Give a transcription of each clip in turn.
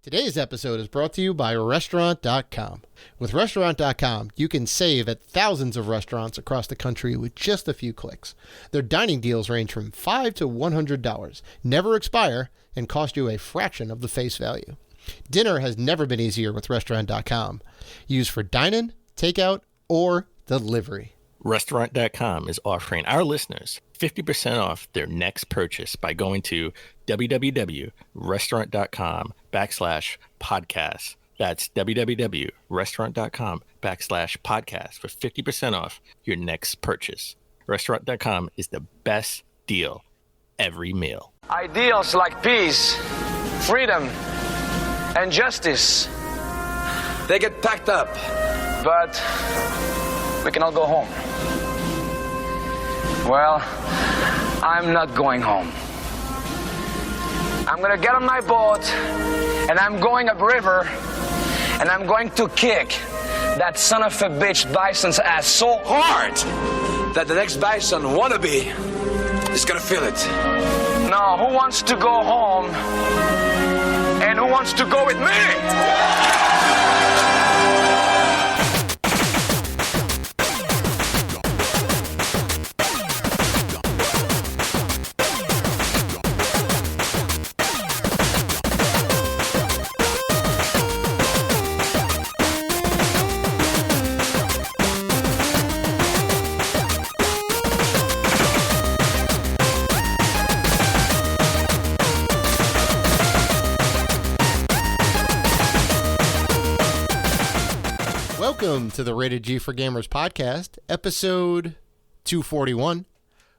Today's episode is brought to you by Restaurant.com. With Restaurant.com, you can save at thousands of restaurants across the country with just a few clicks. Their dining deals range from $5 to $100, never expire, and cost you a fraction of the face value. Dinner has never been easier with Restaurant.com. Used for dine-in, takeout, or delivery. Restaurant.com is offering our listeners 50% off their next purchase by going to www.restaurant.com/podcast. That's www.restaurant.com/podcast for 50% off your next purchase. Restaurant.com is the best deal every meal. Ideals like peace, freedom, and justice, they get packed up, but we can all go home. Well, I'm not going home. I'm gonna get on my boat, and I'm going upriver, and I'm going to kick that son of a bitch bison's ass so hard that the next bison wannabe is gonna feel it. Now, who wants to go home, and who wants to go with me? Welcome to the Rated G for Gamers podcast, episode 241.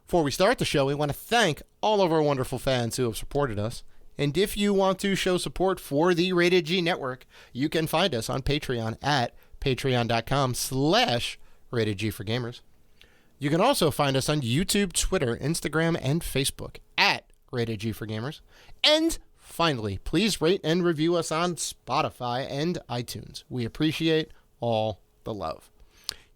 Before we start the show, we want to thank all of our wonderful fans who have supported us. And if you want to show support for the Rated G network, you can find us on Patreon at patreon.com/Rated G for Gamers. You can also find us on YouTube, Twitter, Instagram, and Facebook at Rated G for Gamers. And finally, please rate and review us on Spotify and iTunes. We appreciate all the love.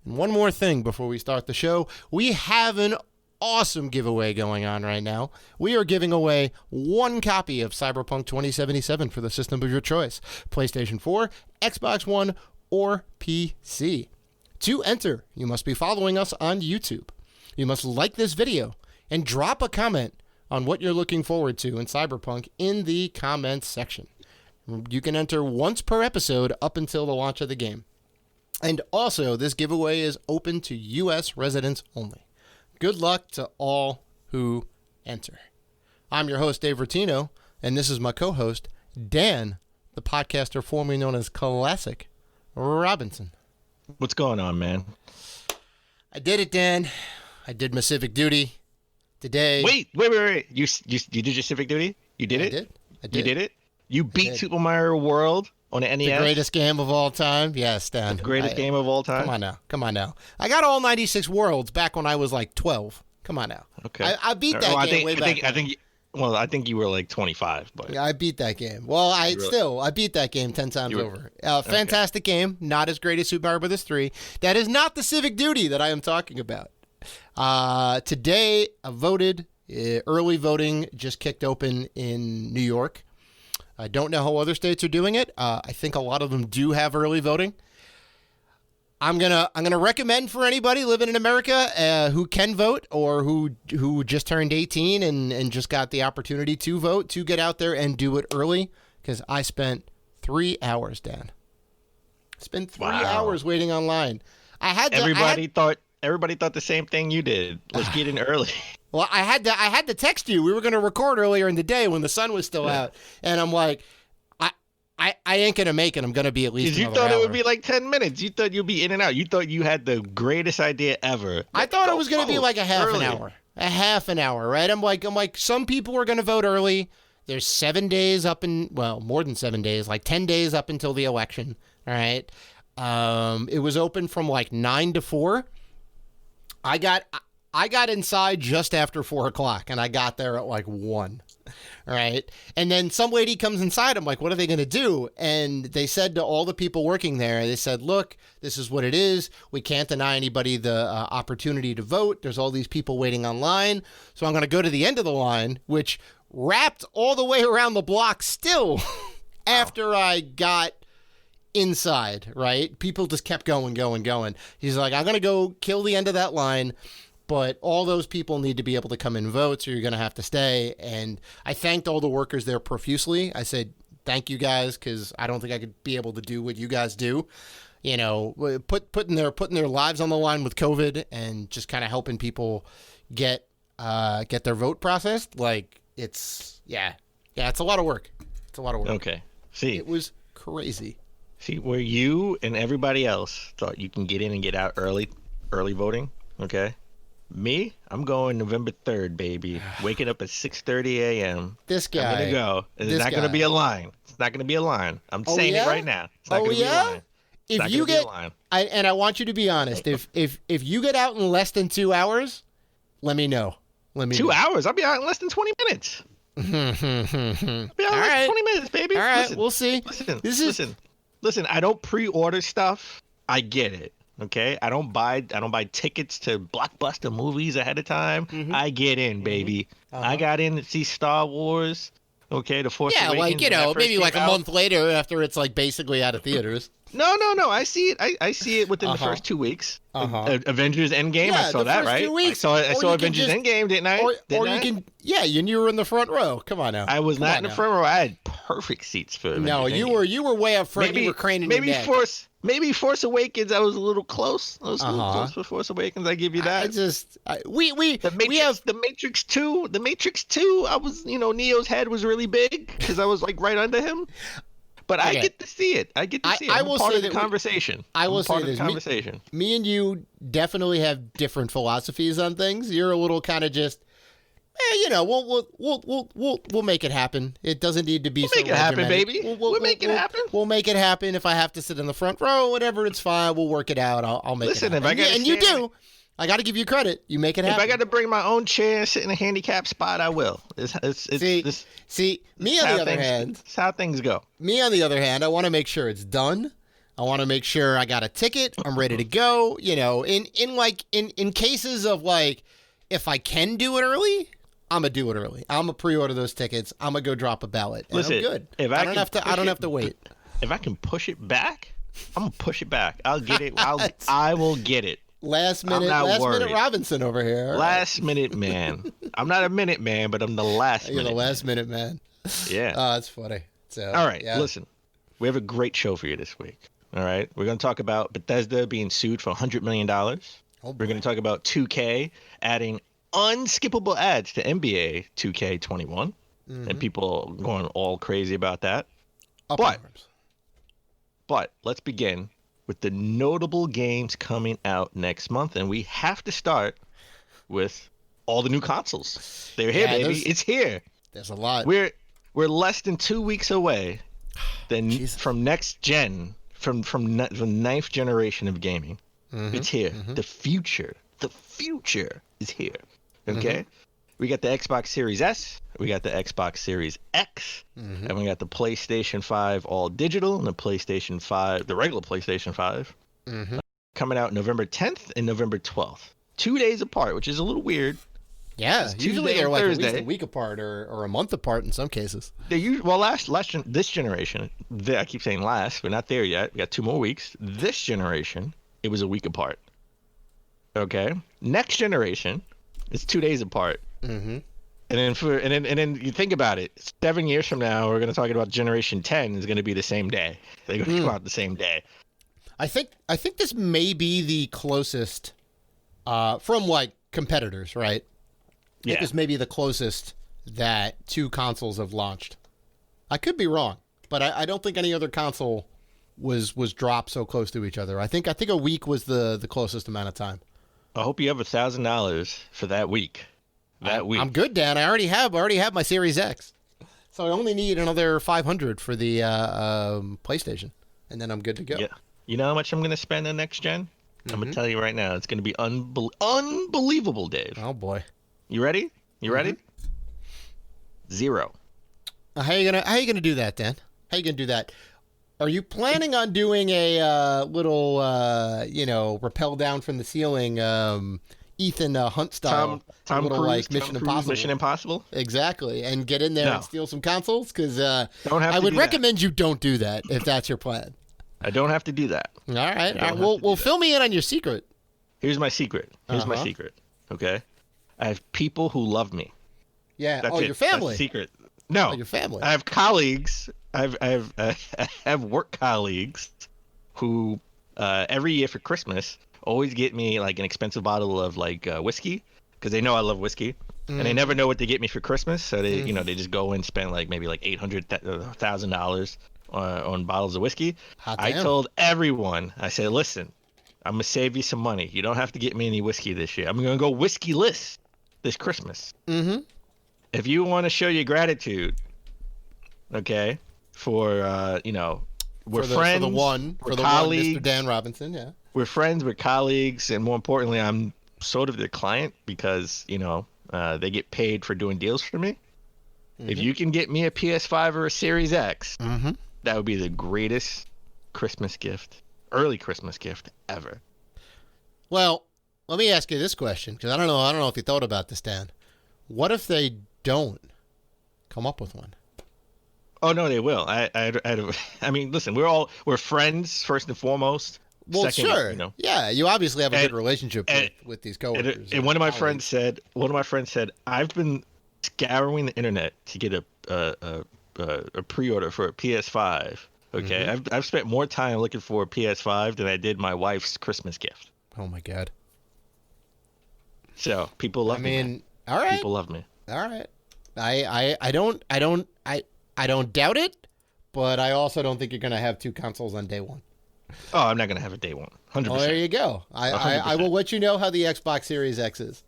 And one more thing before we start the show, we have an awesome giveaway going on right now. We are giving away one copy of Cyberpunk 2077 for the system of your choice, PlayStation 4, Xbox One, or PC. To enter, you must be following us on YouTube. You must like this video and drop a comment on what you're looking forward to in Cyberpunk in the comments section. You can enter once per episode up until the launch of the game. And also, this giveaway is open to U.S. residents only. Good luck to all who enter. I'm your host, Dave Rotino, and this is my co-host, Dan, the podcaster formerly known as Classic Robinson. What's going on, man? I did it, Dan. I did my civic duty today. Wait. You did your civic duty? You did it? I did. You did it? You beat Super Mario World on the NES? The greatest game of all time? Yes, Dan. The greatest game of all time? Come on now. I got all 96 worlds back when I was like 12. Come on now. Okay. I beat that game way back then. I think you were like 25. But yeah, I beat that game. Well, I beat that game 10 times over. Fantastic game. Not as great as Super Mario Bros. 3. That is not the civic duty that I am talking about. Today, I voted. Early voting just kicked open in New York. I don't know how other states are doing it. I think a lot of them do have early voting. I'm gonna recommend for anybody living in America who can vote or who just turned 18 and just got the opportunity to vote to get out there and do it early, because I spent 3 hours, Dan. Spent 3 hours waiting online. Everybody thought the same thing you did. Let's get in early. Well, I had to text you. We were going to record earlier in the day when the sun was still out, and I'm like, I ain't going to make it. I'm going to be at least another hour. You thought it would be like 10 minutes. You thought you'd be in and out. You thought you had the greatest idea ever. I thought it was going to be like a half an hour, right? I'm like, some people are going to vote early. There's 7 days more than 7 days, like 10 days up until the election, all right? It was open from like 9 to 4. I got inside just after 4 o'clock, and I got there at like 1. All right. And then some lady comes inside. I'm like, what are they going to do? And they said to all the people working there, they said, look, this is what it is. We can't deny anybody the opportunity to vote. There's all these people waiting online. So I'm going to go to the end of the line, which wrapped all the way around the block still after I got inside, right? People just kept going. He's like, I'm going to go kill the end of that line, but all those people need to be able to come and vote, so you're going to have to stay. And I thanked all the workers there profusely. I said, thank you guys, because I don't think I could be able to do what you guys do. You know, putting their lives on the line with COVID and just kind of helping people get their vote processed. Like, it's a lot of work. It's a lot of work. Okay. See, it was crazy. See, where you and everybody else thought you can get in and get out early voting, okay? Me, I'm going November 3rd, baby. Waking up at 6:30 a.m. This guy. I'm going to go. And it's not going to be a line. It's not going to be a line. I'm saying it right now. It's not going to be a line. If you get, I want you to be honest, if you get out in less than 2 hours, let me know. 2 hours? I'll be out in less than 20 minutes. I'll be out in less than 20 minutes, baby. All right, listen, we'll see. Listen, I don't pre-order stuff. I get it. Okay? I don't buy tickets to blockbuster movies ahead of time. Mm-hmm. I get in, baby. Uh-huh. I got in to see Star Wars. Okay, The Force Awakens. Yeah, like, maybe like a month later after it's like basically out of theaters. No. I see it. I see it within the first 2 weeks. Avengers Endgame. I saw that, right? 2 weeks. I saw Avengers Endgame, didn't I? You were in the front row. Come on now. I was not in the front row. I had perfect seats for Avengers Endgame. You were way up front. You were craning your neck. Maybe Force Awakens. I was a little close. I was a little close for Force Awakens. I give you that. The Matrix 2. The Matrix 2. I was, Neo's head was really big because I was like right under him. But I get to see it. I'm part of the conversation. I will say this. Me and you definitely have different philosophies on things. You're a little kind of just, we'll make it happen. It doesn't need to be. We'll make it happen, baby. We'll make it happen. We'll make it happen. If I have to sit in the front row, whatever, it's fine. We'll work it out. I'll make it happen. If I got you do. I got to give you credit. You make it happen. If I got to bring my own chair and sit in a handicapped spot, I will. See, me on the other hand, it's how things go. Me on the other hand, I want to make sure it's done. I want to make sure I got a ticket. I'm ready to go. In cases of like, if I can do it early, I'm gonna do it early. I'm gonna pre-order those tickets. I'm gonna go drop a ballot. And Listen, I'm good. I don't have to wait. If I can push it back, I'm gonna push it back. I'll get it. I will get it. Last minute Robinson over here. Last minute man. I'm not a minute man, but I'm the last minute. You're the last minute man. Yeah. Oh, that's funny. So, all right, listen. We have a great show for you this week. All right? We're going to talk about Bethesda being sued for $100 million. We're going to talk about 2K adding unskippable ads to NBA 2K21. And people going all crazy about that. But let's begin with the notable games coming out next month. And we have to start with all the new consoles. They're here, baby. It's here. There's a lot. We're less than 2 weeks away from next gen, from the ninth generation of gaming. It's here. The future is here. Okay? We got the Xbox Series S, we got the Xbox Series X, and we got the PlayStation 5 all digital and the PlayStation 5, the regular PlayStation 5, coming out November 10th and November 12th. 2 days apart, which is a little weird. Yeah, usually they're like Thursday. At least a week apart or a month apart in some cases. This generation, I keep saying last, we're not there yet. We got 2 more weeks. This generation, it was a week apart. Okay? Next generation, it's 2 days apart. And then you think about it. 7 years from now, we're going to talk about Generation 10 is going to be the same day. They're going to come out the same day. I think this may be the closest from like competitors, right? I think this may be the closest that 2 consoles have launched. I could be wrong, but I don't think any other console was dropped so close to each other. I think a week was the closest amount of time. I hope you have $1,000 for that week. I'm good, Dan. I already have my Series X, so I only need another $500 for the PlayStation, and then I'm good to go. Yeah. You know how much I'm going to spend on next gen? I'm going to tell you right now. It's going to be unbelievable, Dave. Oh boy. You ready? You ready? $0. How you gonna do that, Dan? How you gonna do that? Are you planning on doing a little, rappel down from the ceiling, Ethan Hunt style, Tom little Cruise, like Mission Impossible. Mission Impossible. Exactly, and get in there and steal some consoles because I would recommend you don't do that if that's your plan. I don't have to do that. All right. Well, fill me in on your secret. Here's my secret. My secret. Okay, I have people who love me. Yeah. That's your family. That's the secret. No, your family. I have colleagues. I have work colleagues who every year for Christmas always get me like an expensive bottle of like whiskey because they know I love whiskey, and they never know what they get me for Christmas. So they they just go and spend like maybe like $800,000 on bottles of whiskey. I told everyone, I said, listen, I'm gonna save you some money. You don't have to get me any whiskey this year. I'm gonna go whiskey-less this Christmas. Mm-hmm. If you want to show your gratitude, okay, for we're friends. For the one, Mr. Dan Robinson, yeah. We're friends, we're colleagues, and more importantly, I'm sort of their client because they get paid for doing deals for me. Mm-hmm. If you can get me a PS5 or a Series X, that would be the greatest early Christmas gift ever. Well, let me ask you this question because I don't know if you thought about this, Dan. What if they don't come up with one? Oh no, they will. I mean, listen, we're friends first and foremost. Well, second, sure. Yeah, you obviously have a good relationship with these coworkers. And one of my friends said, I've been scouring the internet to get a pre-order for a PS5. Okay, I've spent more time looking for a PS5 than I did my wife's Christmas gift. Oh my God. So people love me. I mean, all right. People love me. All right. I don't doubt it, but I also don't think you're gonna have two consoles on day one. Oh, I'm not gonna have it day one. 100%. Well, there you go. I will let you know how the Xbox Series X is.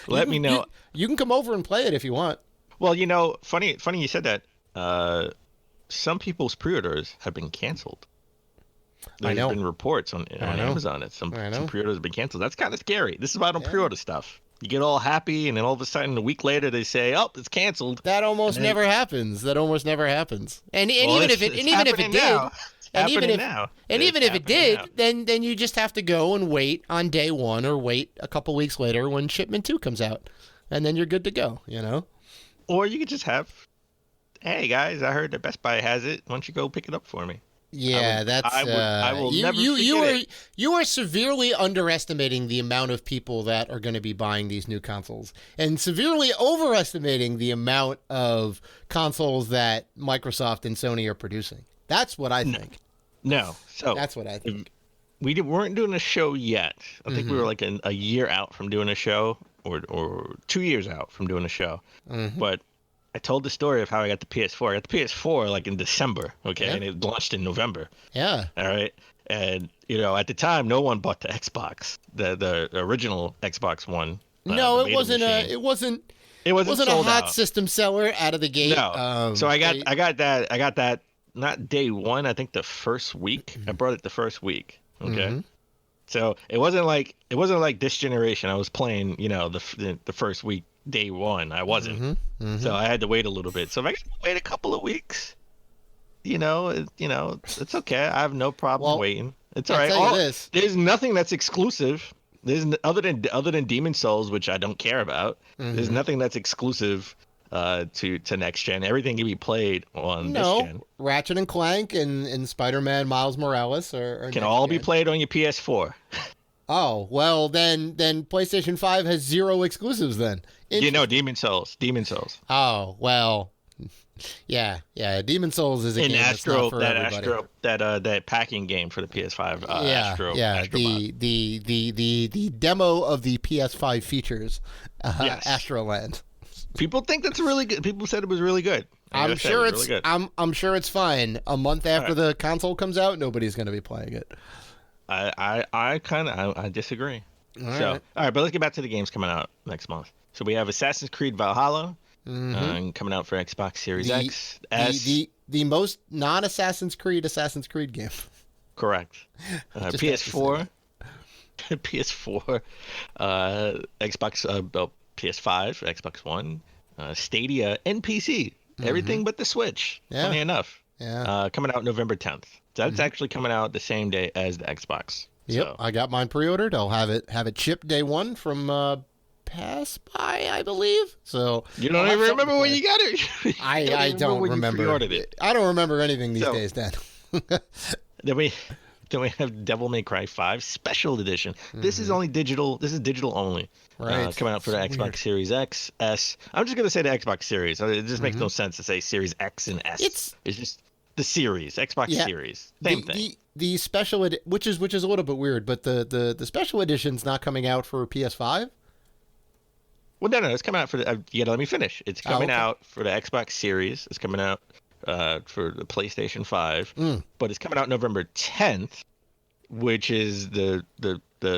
Let me know. You can come over and play it if you want. Well, funny you said that. Some people's pre-orders have been canceled. There's been reports on Amazon that some pre-orders have been canceled. That's kind of scary. This is why I don't pre-order stuff. You get all happy, and then all of a sudden, a week later, they say, "Oh, it's canceled." That almost never happens. And even if it did, then you just have to go and wait on day one, or wait a couple weeks later when shipment 2 comes out, and then you're good to go. Or you could just have, "Hey guys, I heard that Best Buy has it. Why don't you go pick it up for me?" Yeah, I will never forget it. You are severely underestimating the amount of people that are going to be buying these new consoles, and severely overestimating the amount of consoles that Microsoft and Sony are producing. That's what I think. No. So that's what I think. We weren't doing a show yet. I think we were like a year out from doing a show, or 2 years out from doing a show. But I told the story of how I got the PS4. I got the PS4 like in December, okay, and it launched in November. Yeah. All right, and at the time, no one bought the Xbox, the original Xbox One. No, it wasn't a hot system seller out of the gate. No. So I got that not day one. I think the first week. I brought it the first week. Okay. So it wasn't like this generation. I was playing, the first week. Day one, I wasn't, so I had to wait a little bit. So if I could wait a couple of weeks, it's okay. I have no problem waiting. It's all right. There's nothing that's exclusive. There's other than Demon Souls, which I don't care about. There's nothing that's exclusive to next gen. Everything can be played on this gen. Ratchet and Clank and Spider-Man Miles Morales can all be played on your PS4. Oh, well, then PlayStation 5 has 0 exclusives then. Demon Souls. Oh, well, yeah. Demon Souls is a game that's not for everybody. That packing game for the PS5. Astro the demo of the PS5 features, Astroland. People think that's really good. People said it was really good. I'm sure it's really good. I'm sure it's fine. A month after the console comes out, nobody's going to be playing it. I disagree. All right, but let's get back to the games coming out next month. So we have Assassin's Creed Valhalla coming out for Xbox Series X. The most non-Assassin's Creed game. Correct. PS4, PS4, Xbox, PS5, Xbox One, Stadia, and PC. Everything but the Switch. Yeah. Funny enough. Yeah. Coming out November 10th. So that's actually coming out the same day as the Xbox. Yep, So. I got mine pre-ordered. I'll have it shipped day one from Pass By, I believe. So You don't even remember when you got it. I don't remember. Pre-ordered it. I don't remember anything these days, Dan. Then we have Devil May Cry 5 Special Edition. This is only digital. This is digital only. Right. Coming out for the Xbox Series X, S. I'm just gonna say the Xbox Series. It just makes no sense to say Series X and S. It's just the Series, Xbox Series. Same thing. The special which is a little bit weird, but the special edition's not coming out for PS5. Well, no, it's coming out for the. You gotta let me finish. It's coming out for the Xbox Series. It's coming out for the PlayStation 5, but it's coming out November 10th, which is the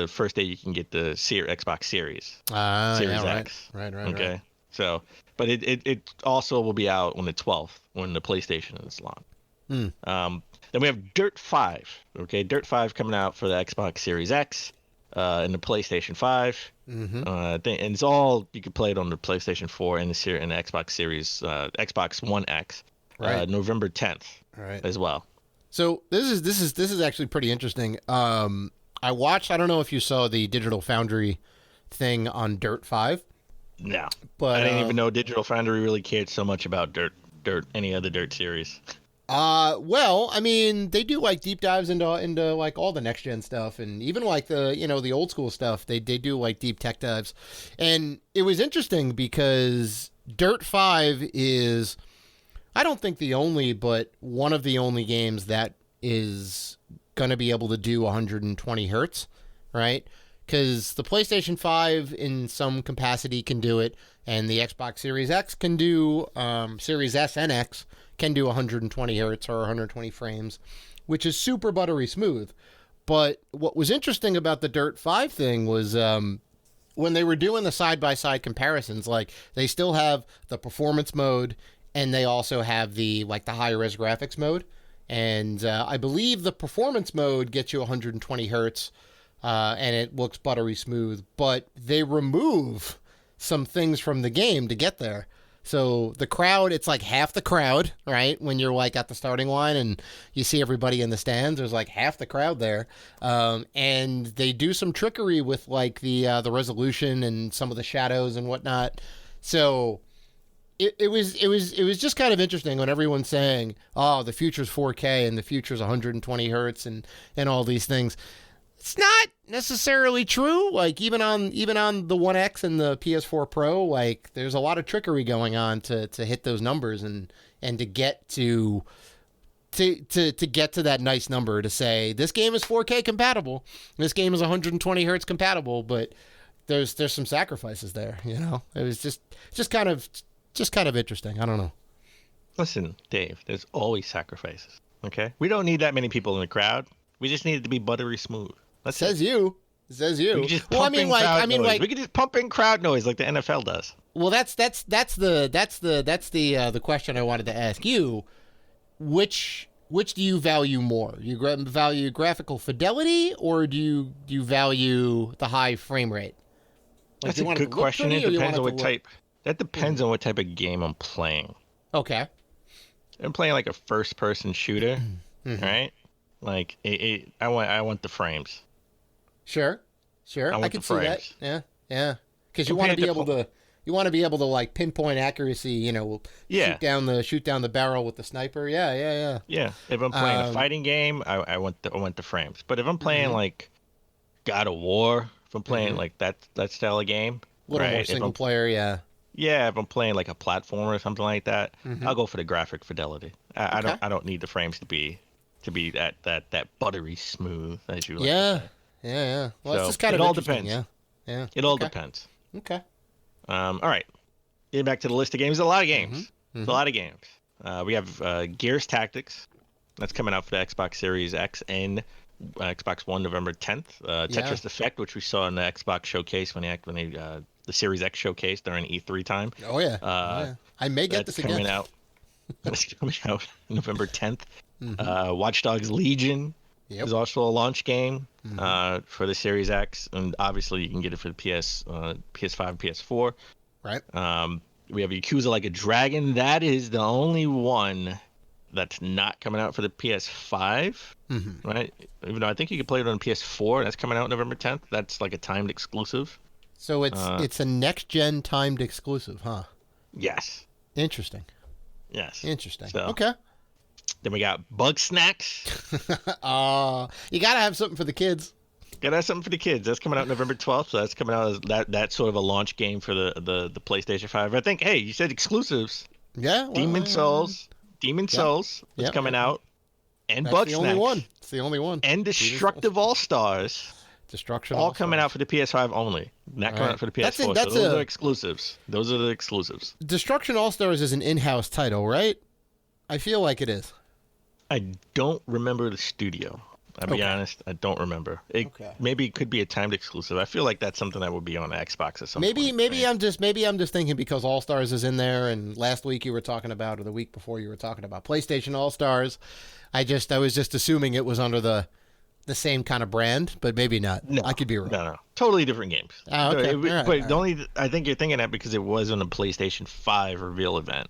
first day you can get the Xbox Series. Series X. Right. Okay. Right. So, but it also will be out on the 12th when the PlayStation is launched. Then we have Dirt 5. Okay, Dirt 5 coming out for the Xbox Series X and the PlayStation 5. And it's all you can play it on the PlayStation 4 and the Xbox Series, Xbox One X, November 10th, as well. So this is actually pretty interesting. I watched. I don't know if you saw the Digital Foundry thing on Dirt 5. No, but I didn't even know Digital Foundry really cared so much about Dirt, any other Dirt series. Well, I mean, they do like deep dives into like all the next gen stuff, and even like the old school stuff. They do like deep tech dives, and it was interesting because Dirt 5 is, I don't think the only, but one of the only games that is gonna be able to do 120 hertz, right? Because the PlayStation 5 in some capacity can do it, and the Xbox Series X can do, Series S and X can do 120 hertz or 120 frames, which is super buttery smooth. But what was interesting about the Dirt 5 thing was when they were doing the side-by-side comparisons, like they still have the performance mode and they also have the high-res graphics mode. And I believe the performance mode gets you 120 hertz and it looks buttery smooth, but they remove some things from the game to get there. So the crowd, it's like half the crowd, right? When you're like at the starting line and you see everybody in the stands, there's like half the crowd there. And they do some trickery with like the resolution and some of the shadows and whatnot. So it was just kind of interesting when everyone's saying, oh, the future's 4K and the future's 120 hertz and all these things. It's not necessarily true. Like even on the One X and the PS4 Pro, like there's a lot of trickery going on to hit those numbers and to get to get to that nice number to say this game is 4K compatible, this game is 120 hertz compatible, but there's some sacrifices there. You know, it was just kind of interesting. I don't know. Listen, Dave, there's always sacrifices. Okay, we don't need that many people in the crowd. We just need it to be buttery smooth. Says you. We can just we can just pump in crowd noise like the NFL does. Well, that's the question I wanted to ask you. Which do you value more? You value graphical fidelity, or do you value the high frame rate? That's a good question. It depends on what type. That depends on what type of game I'm playing. Okay. I'm playing like a first-person shooter, right? Like I want the frames. Sure. I can see that. Yeah. Because you want to be able to like pinpoint accuracy. You know, shoot down the barrel with the sniper. Yeah. Yeah. If I'm playing a fighting game, I want the frames. But if I'm playing like God of War, if I'm playing like that style of game, a little more single player. Yeah. Yeah, if I'm playing like a platformer or something like that, I'll go for the graphic fidelity. I don't need the frames to be that buttery smooth as you like to say. Yeah. Well, it's just kind of all depends. Yeah. It all depends. Okay. All right. Getting back to the list of games, a lot of games. There's a lot of games. We have Gears Tactics. That's coming out for the Xbox Series X and Xbox One November 10th. Tetris Effect, which we saw in the Xbox showcase when the Series X showcase during E3 time. Oh yeah. I may get this again. That's coming out November 10th. Watch Dogs Legion is also a launch game for the Series X, and obviously you can get it for the PS5 and PS4. Right. We have Yakuza Like a Dragon. That is the only one that's not coming out for the PS5, right? Even though I think you can play it on PS4. That's coming out November 10th. That's like a timed exclusive. So it's a next-gen timed exclusive, huh? Yes. Interesting. Yes. Interesting. So, okay. Then we got Bug Snacks. You got to have something for the kids. Gotta have something for the kids. That's coming out November 12th. So that's coming out as that sort of a launch game for the PlayStation 5. I think, hey, you said exclusives. Yeah. Well, Demon Souls is coming out. And That's Bug the Snacks. only one. It's the only one. And Destructive All-Stars. All coming out for the PS5 only. Not coming out for the PS4. Those are exclusives. Those are the exclusives. Destruction All-Stars is an in-house title, right? I feel like it is. I don't remember the studio. I'll be honest, I don't remember. Maybe it could be a timed exclusive. I feel like that's something that would be on Xbox or something. Maybe I'm just thinking because All Stars is in there, and last week you were talking about, or the week before you were talking about PlayStation All Stars. I was just assuming it was under the same kind of brand, but maybe not. No, I could be wrong. No, totally different games. Oh, okay. The only I think you're thinking that because it was on the PlayStation 5 reveal event.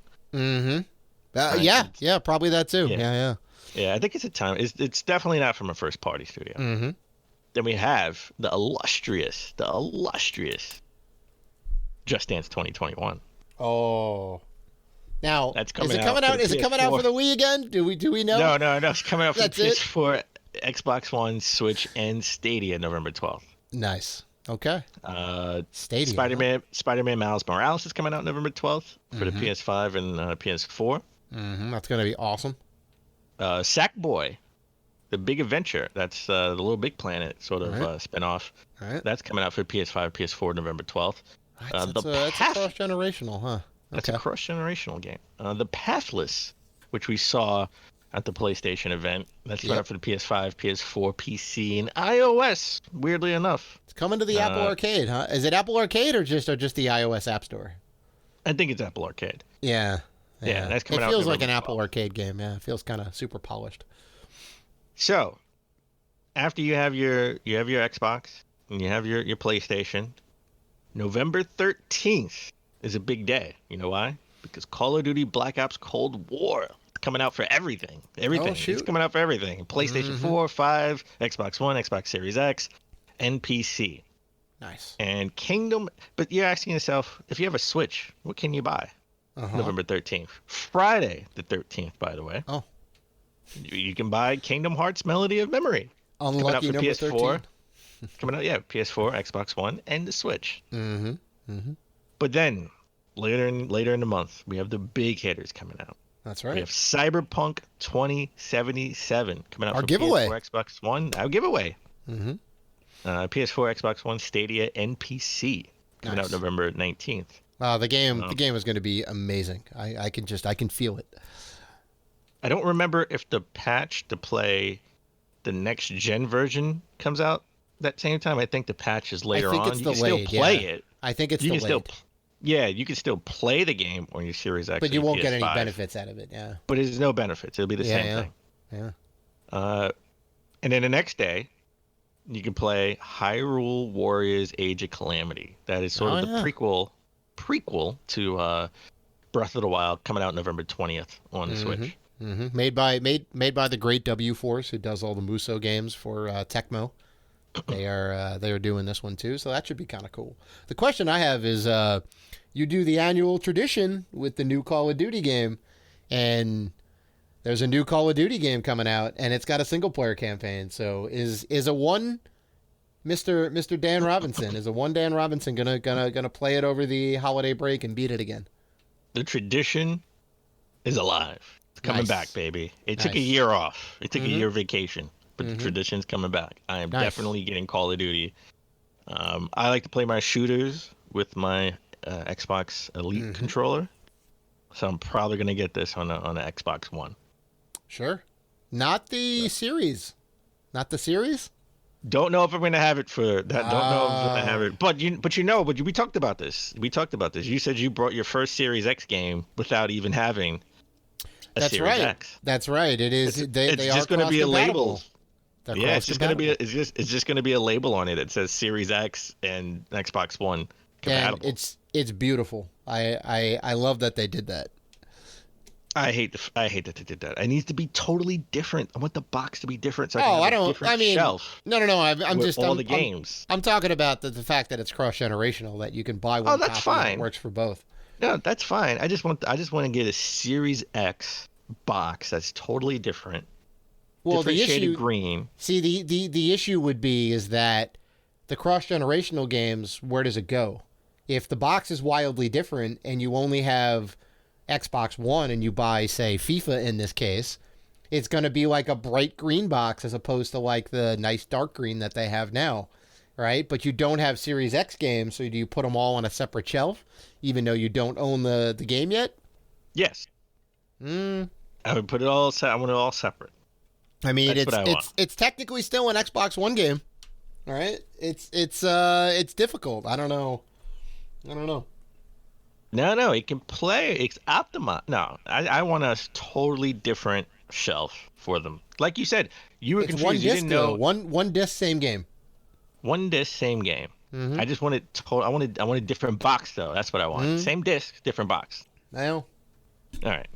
Yeah, probably that too. Yeah. Yeah, I think it's a time. It's definitely not from a first-party studio. Then we have the illustrious Just Dance 2021. Oh, now that's coming. Is it coming out? Is it coming out for the Wii again? Do we know? No. It's coming out for the PS4, Xbox One, Switch, and Stadia November 12th. Nice. Okay. Stadia. Spider-Man Miles Morales is coming out November 12th for the PS5 and PS4. That's gonna be awesome. Sackboy, The Big Adventure. That's the Little Big Planet sort of spinoff. Right. That's coming out for PS5, PS4, November 12th. That's a cross-generational, huh? That's a cross-generational game. The Pathless, which we saw at the PlayStation event. That's coming out for the PS5, PS4, PC, and iOS, weirdly enough. It's coming to the Apple Arcade, huh? Is it Apple Arcade or just the iOS App Store? I think it's Apple Arcade. Yeah, that's coming out. It feels like an Apple Arcade game. Yeah, it feels kind of super polished. So, after you have your Xbox and you have your PlayStation, November 13th is a big day. You know why? Because Call of Duty Black Ops Cold War is coming out for everything. Oh, shoot. It's coming out for everything. PlayStation 4, 5, Xbox One, Xbox Series X, and PC. Nice. And Kingdom, but you're asking yourself, if you have a Switch, what can you buy? November 13th. Friday the 13th, by the way. Oh. You can buy Kingdom Hearts Melody of Memory. Unlucky number PS4. 13. Coming out, PS4, Xbox One, and the Switch. But then, later in the month, we have the big hitters coming out. That's right. We have Cyberpunk 2077 coming out Our for giveaway. PS4, Xbox One. Our giveaway. PS4, Xbox One, Stadia, and PC coming out November 19th. The game is going to be amazing. I can feel it. I don't remember if the patch to play the next gen version comes out that same time. I think the patch is later on. I think it's you delayed. can still play it. I think it's delayed. You can still play the game on your Series X. But you won't PS5, get any benefits out of it. Yeah. But there's no benefits. It'll be the same thing. Yeah. And then the next day, you can play Hyrule Warriors: Age of Calamity. That is sort of the prequel to Breath of the Wild, coming out November 20th on the Switch. Made by the great W Force, who does all the Muso games for Tecmo. They are doing this one too, so that should be kind of cool. The question I have is, you do the annual tradition with the new Call of Duty game, and there's a new Call of Duty game coming out, and it's got a single player campaign. So is a one Mr. Dan Robinson gonna play it over the holiday break and beat it again? The tradition is alive. It's coming back, baby. It took a year off. It took a year vacation, but the tradition's coming back. I am definitely getting Call of Duty. I like to play my shooters with my Xbox Elite controller, so I'm probably gonna get this on the Xbox One. Sure. Not the series. Not the series? Don't know if I'm going to have it for that. Don't know if I'm going to have it. But we talked about this. You said you brought your first Series X game without even having a Series X. That's right. It is. It's just going to be a label. Yeah, it's just going to be. It's just going to be a label on it. It says Series X and Xbox One compatible. And it's beautiful. I love that they did that. I hate that they did that. It needs to be totally different. I want the box to be different so I Oh, can I have a don't. different I mean, shelf no. I'm with just all I'm, the games. I'm talking about the fact that it's cross generational, that you can buy one that's copy and fine. it works for both. No, that's fine. I just want to get a Series X box that's totally different. Well, the issue, green. See, the issue would be is that the cross generational games, where does it go? If the box is wildly different and you only have Xbox One and you buy, say, FIFA in this case, it's going to be like a bright green box as opposed to like the nice dark green that they have now, right? But you don't have Series X games, so do you put them all on a separate shelf, even though you don't own the game yet? Yes. I would put it all. I want it all separate. I mean, That's it's technically still an Xbox One game, all right? It's difficult. I don't know. No, it can play. It's optimized. No, I want a totally different shelf for them. Like you said, you were confused. One You disc, didn't know. one disc, same game. One disc, same game. Mm-hmm. I just wanted. I want a different box though. That's what I want. Same disc, different box. Now. All right.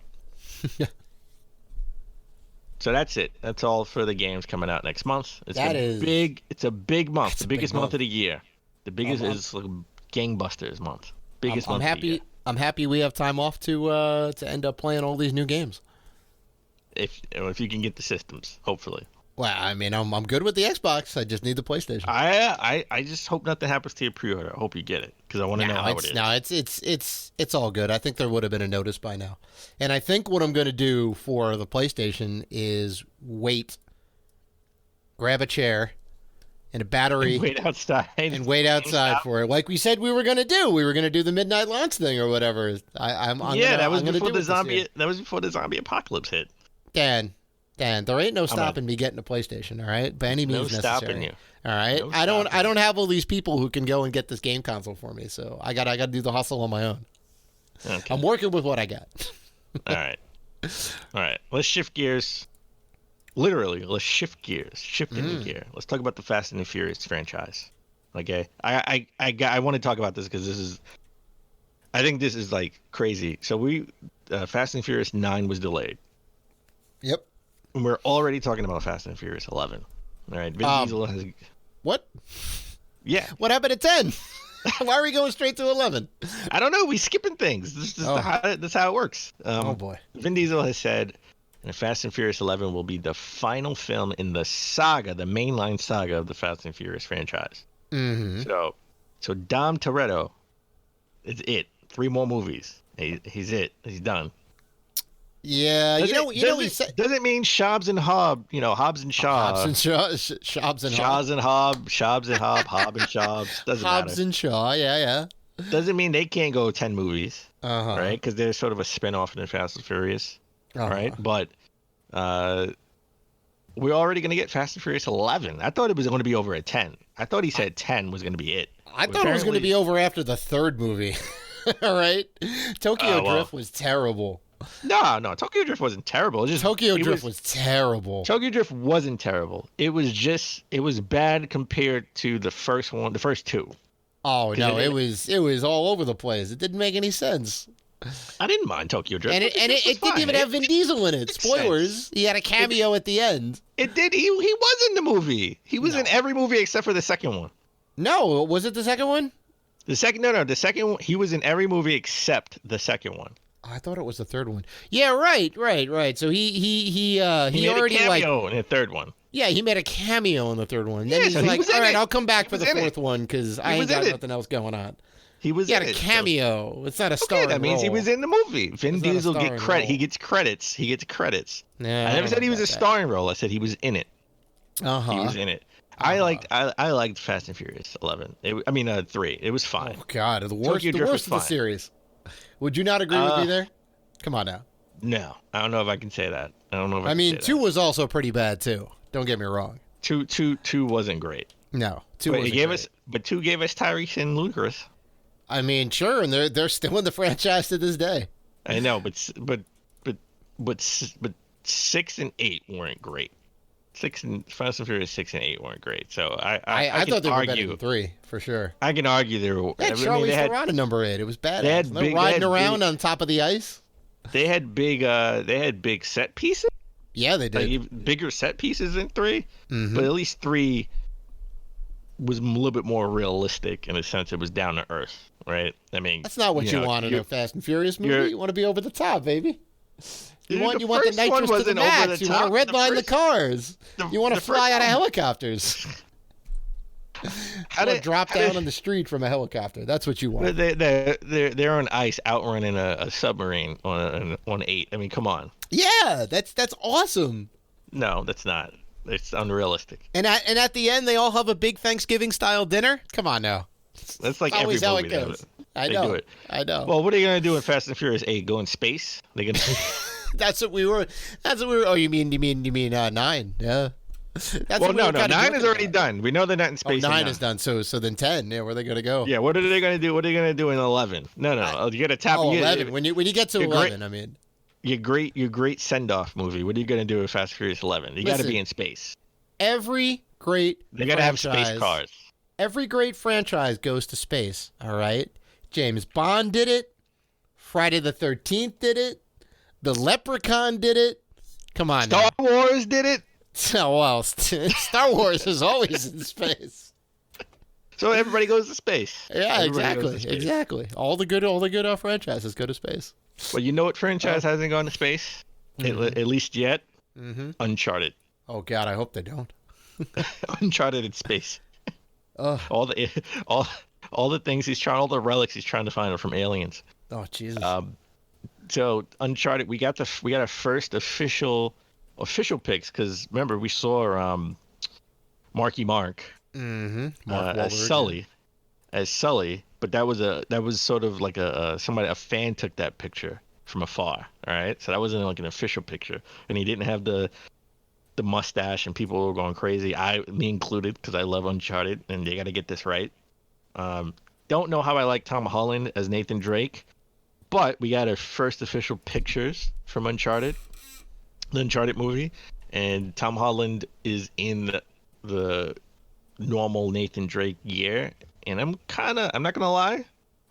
So that's it. That's all for the games coming out next month. It's big. It's a big month. The biggest month of the year. The biggest is like gangbusters month. Biggest month of the year. I'm happy we have time off to end up playing all these new games. If you can get the systems, hopefully. Well, I mean, I'm good with the Xbox. I just need the PlayStation. I just hope nothing happens to your pre-order. I hope you get it because I want to know how it is. No, it's all good. I think there would have been a notice by now. And I think what I'm going to do for the PlayStation is grab a chair and a battery, and wait outside, for it. Like we said we were going to do. We were going to do the midnight launch thing or whatever. That was before the zombie apocalypse hit. Dan, there ain't no stopping me getting a PlayStation, all right? By any means necessary. No stopping you. All right? No I don't have all these people who can go and get this game console for me, so I got to do the hustle on my own. Okay. I'm working with what I got. All right. Let's shift gears. Literally, let's shift gears. Shift into gear. Let's talk about the Fast and the Furious franchise. Okay? I want to talk about this because I think this is like crazy. So Fast and Furious 9 was delayed. Yep. And we're already talking about Fast and Furious 11. All right. Vin Diesel has. What? Yeah. What happened to 10? Why are we going straight to 11? I don't know. We skipping things. That's how it works. Oh boy. Vin Diesel has said, Fast and Furious 11 will be the final film in the saga, the mainline saga of the Fast and Furious franchise. Mm-hmm. So Dom Toretto is it. 3 more movies. He's it. He's done. Yeah, does it mean Shobbs and Hobb? Hobbs and Shaw. Shobbs and Hobb. Shobbs and Hobb. Hobb and Shobbs. Doesn't matter. Hobbs and Shaw. Yeah. Doesn't mean they can't go 10 movies, right? Because they're sort of a spin-off in the Fast and Furious, right? But we're already going to get Fast and Furious 11. I thought it was going to be over at 10. I thought he said 10 was going to be it. I thought it was going to be over after the 3rd movie. All right? Tokyo Drift was terrible. No, Tokyo Drift wasn't terrible. Tokyo Drift was terrible. Tokyo Drift wasn't terrible. It was bad compared to the first 2. Oh no, it was all over the place. It didn't make any sense. I didn't mind Tokyo Drift. And it didn't even have Vin Diesel in it. Spoilers. He had a cameo at the end. It did. He was in the movie. He was in every movie except for the second one. No, was it the second one? The second one, he was in every movie except the second one. I thought it was the 3rd one. Yeah, right. So he made already a cameo in the 3rd one. Yeah, he made a cameo in the 3rd one. Then he's like, all right, I'll come back for the 4th one because I ain't got nothing else going on. He had a cameo. So. It's not a starring that means role. He was in the movie. Vin Diesel get credit. He gets credits. Nah, I never said he was a starring role. I said he was in it. He was in it. I liked Fast and Furious 11. 3. It was fine. Oh God, the worst of the series. Would you not agree with me there? Come on now. No, I don't know if I can say that. I mean, 2 was also pretty bad too. Don't get me wrong. 2 wasn't great. No, 2 wasn't great. But 2 gave us Tyrese and Ludacris. I mean, sure, and they're still in the franchise to this day. I know, but 6 and 8 weren't great. Fast and Furious 6 and 8 weren't great. So I thought they were better than 3 for sure. I can argue they were. Charlize Theron at number 8. It was bad. They're riding around on top of the ice. they had big set pieces. Yeah, they did. Like even bigger set pieces in 3, Mm-hmm. but at least 3 was a little bit more realistic in the sense it was down to earth, right? I mean, That's not what you want in a Fast and Furious movie. You want to be over the top, baby. You want the nitrous to the max. You want to redline the cars. You want to fly out of helicopters. How to drop down on the street from a helicopter? That's what you want. They're on ice outrunning a submarine on 8. I mean, come on. Yeah, that's awesome. No, that's not. It's unrealistic. And at the end, they all have a big Thanksgiving style dinner. Come on now. That's like always every how movie. it goes. I They know. do it. I know. Well, what are you gonna do in Fast and Furious 8? Go in space? They're gonna. That's what we were. Oh, you mean 9? Yeah. That's Well, what we no. were kinda 9 is joking already about. done. We know they're not in space. 9 is done. So then 10. Yeah, where are they gonna go? Yeah. What are they gonna do? What are they gonna do in 11? No. You gotta tap. 11. When you get to 11, I mean. Your great send off movie. What are you gonna do with Fast and Furious 11? You gotta be in space. Every great. They gotta have space cars. Every great franchise goes to space. All right. James Bond did it. Friday the 13th did it. The Leprechaun did it. Come on Star Wars did it. Oh, well, Star Wars is always in space. So everybody goes to space. Yeah, Everybody goes to space. exactly. All the good franchises go to space. Well, you know what franchise hasn't gone to space? At least yet? Mm-hmm. Uncharted. Oh, God, I hope they don't. Uncharted in space. All the things he's trying, all the relics he's trying to find are from aliens. Oh, Jesus. So Uncharted, we got our first official picks because remember we saw Marky Mark, as Sully, but that was sort of like a fan took that picture from afar. All right, so that wasn't like an official picture, and he didn't have the mustache, and people were going crazy. Me included, because I love Uncharted, and they got to get this right. Don't know how I like Tom Holland as Nathan Drake, but we got our first official pictures from the Uncharted movie, and Tom Holland is in the normal Nathan Drake gear, and I'm not gonna lie,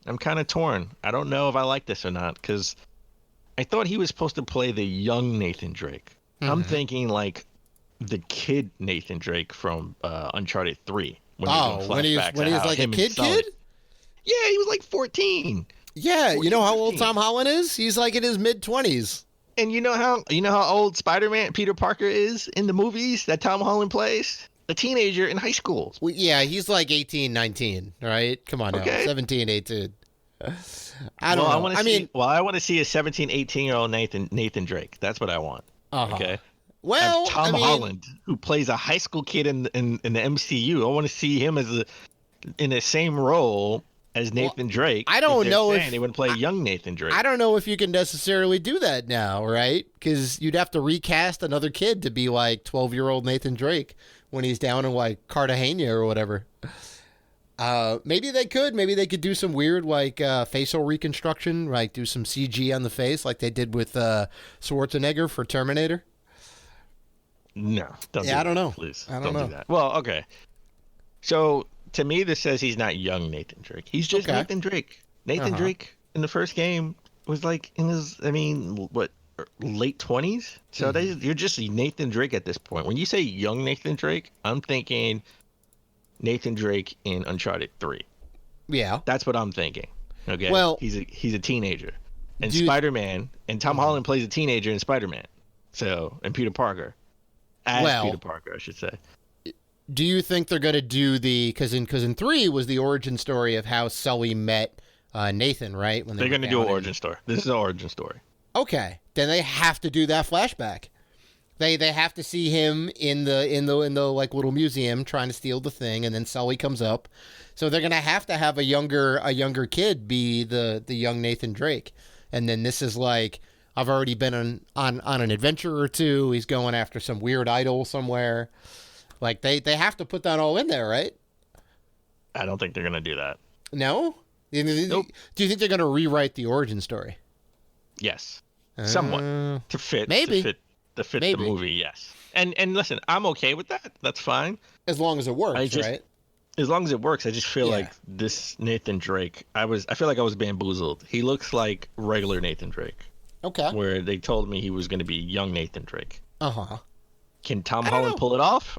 I'm kind of torn. I don't know if I like this or not, because I thought he was supposed to play the young Nathan Drake. Mm-hmm. I'm thinking like the kid Nathan Drake from Uncharted 3. When he was like a kid? Yeah, he was like 14. Yeah, 14, you know how 15. Old Tom Holland is? He's like in his mid-20s. And you know how old Spider-Man Peter Parker is in the movies that Tom Holland plays? A teenager in high school. Well, yeah, he's like 18, 19, right? Come on now. 17, 18. I don't know. I want to see a 17, 18-year-old Nathan Drake. That's what I want. Uh-huh. Okay. Well, Tom Holland, who plays a high school kid in the MCU. I want to see him in the same role as Nathan Drake. I don't know if they would play young Nathan Drake. I don't know if you can necessarily do that now, right? Because you'd have to recast another kid to be like 12-year-old Nathan Drake when he's down in like Cartagena or whatever. Maybe they could. Maybe they could do some weird like facial reconstruction, like do some CG on the face, like they did with Schwarzenegger for Terminator. No, I don't know. Please, I don't know. Do that. Well, okay. So to me, this says he's not young Nathan Drake. He's just Nathan Drake. Nathan Drake in the first game was like in his, late 20s. So you're just Nathan Drake at this point. When you say young Nathan Drake, I'm thinking Nathan Drake in Uncharted 3. Yeah, that's what I'm thinking. Okay. Well, he's a teenager, and Spider-Man, and Tom Holland plays a teenager in Spider-Man. So, and Peter Parker. Peter Parker, I should say. Do you think they're going to do because in 3 was the origin story of how Sully met Nathan, right? When they're going to do an origin story. This is an origin story. Okay, then they have to do that flashback. They have to see him in the like little museum trying to steal the thing, and then Sully comes up. So they're going to have a younger kid be the young Nathan Drake, and then this is like, I've already been on an adventure or two. He's going after some weird idol somewhere. Like they have to put that all in there, right? I don't think they're gonna do that. No? Nope. Do you think they're gonna rewrite the origin story? Yes, somewhat to fit. Maybe to fit the movie. Yes, and listen, I'm okay with that. That's fine as long as it works, right? As long as it works. I just feel like this Nathan Drake. I feel like I was bamboozled. He looks like regular Nathan Drake. Okay. Where they told me he was going to be young Nathan Drake. Uh-huh. Can Tom Holland pull it off?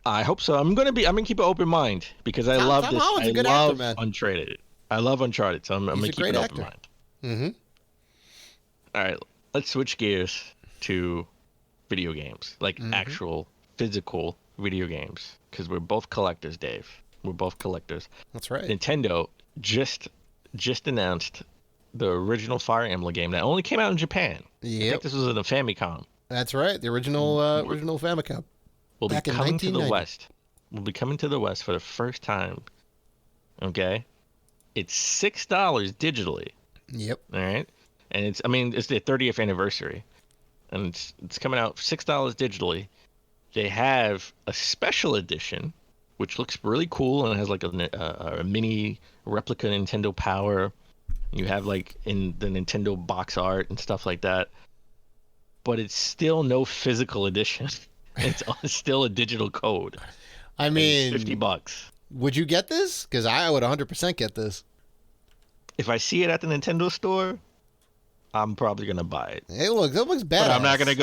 I hope so. I'm gonna keep an open mind because I love Tom this. Holland's I a good love actor, man. Uncharted. I love Uncharted, so I'm gonna keep an open mind. Mm-hmm. All right, let's switch gears to video games, like actual physical video games, because we're both collectors, Dave. We're both collectors. That's right. Nintendo just announced the original Fire Emblem game that only came out in Japan. Yep. I think this was in the Famicom. That's right. The original Famicom. Will be Back in coming to the 1990. West. Will be coming to the West for the first time. Okay, it's $6 digitally. Yep. All right, and it's the 30th anniversary, and it's coming out $6 digitally. They have a special edition, which looks really cool and it has like a mini replica Nintendo Power. You have like in the Nintendo box art and stuff like that, but it's still no physical edition. It's still a digital code. I mean, $50. Would you get this? Because I would 100% get this. If I see it at the Nintendo store, I'm probably gonna buy it. Hey, look, that looks badass. But I'm not gonna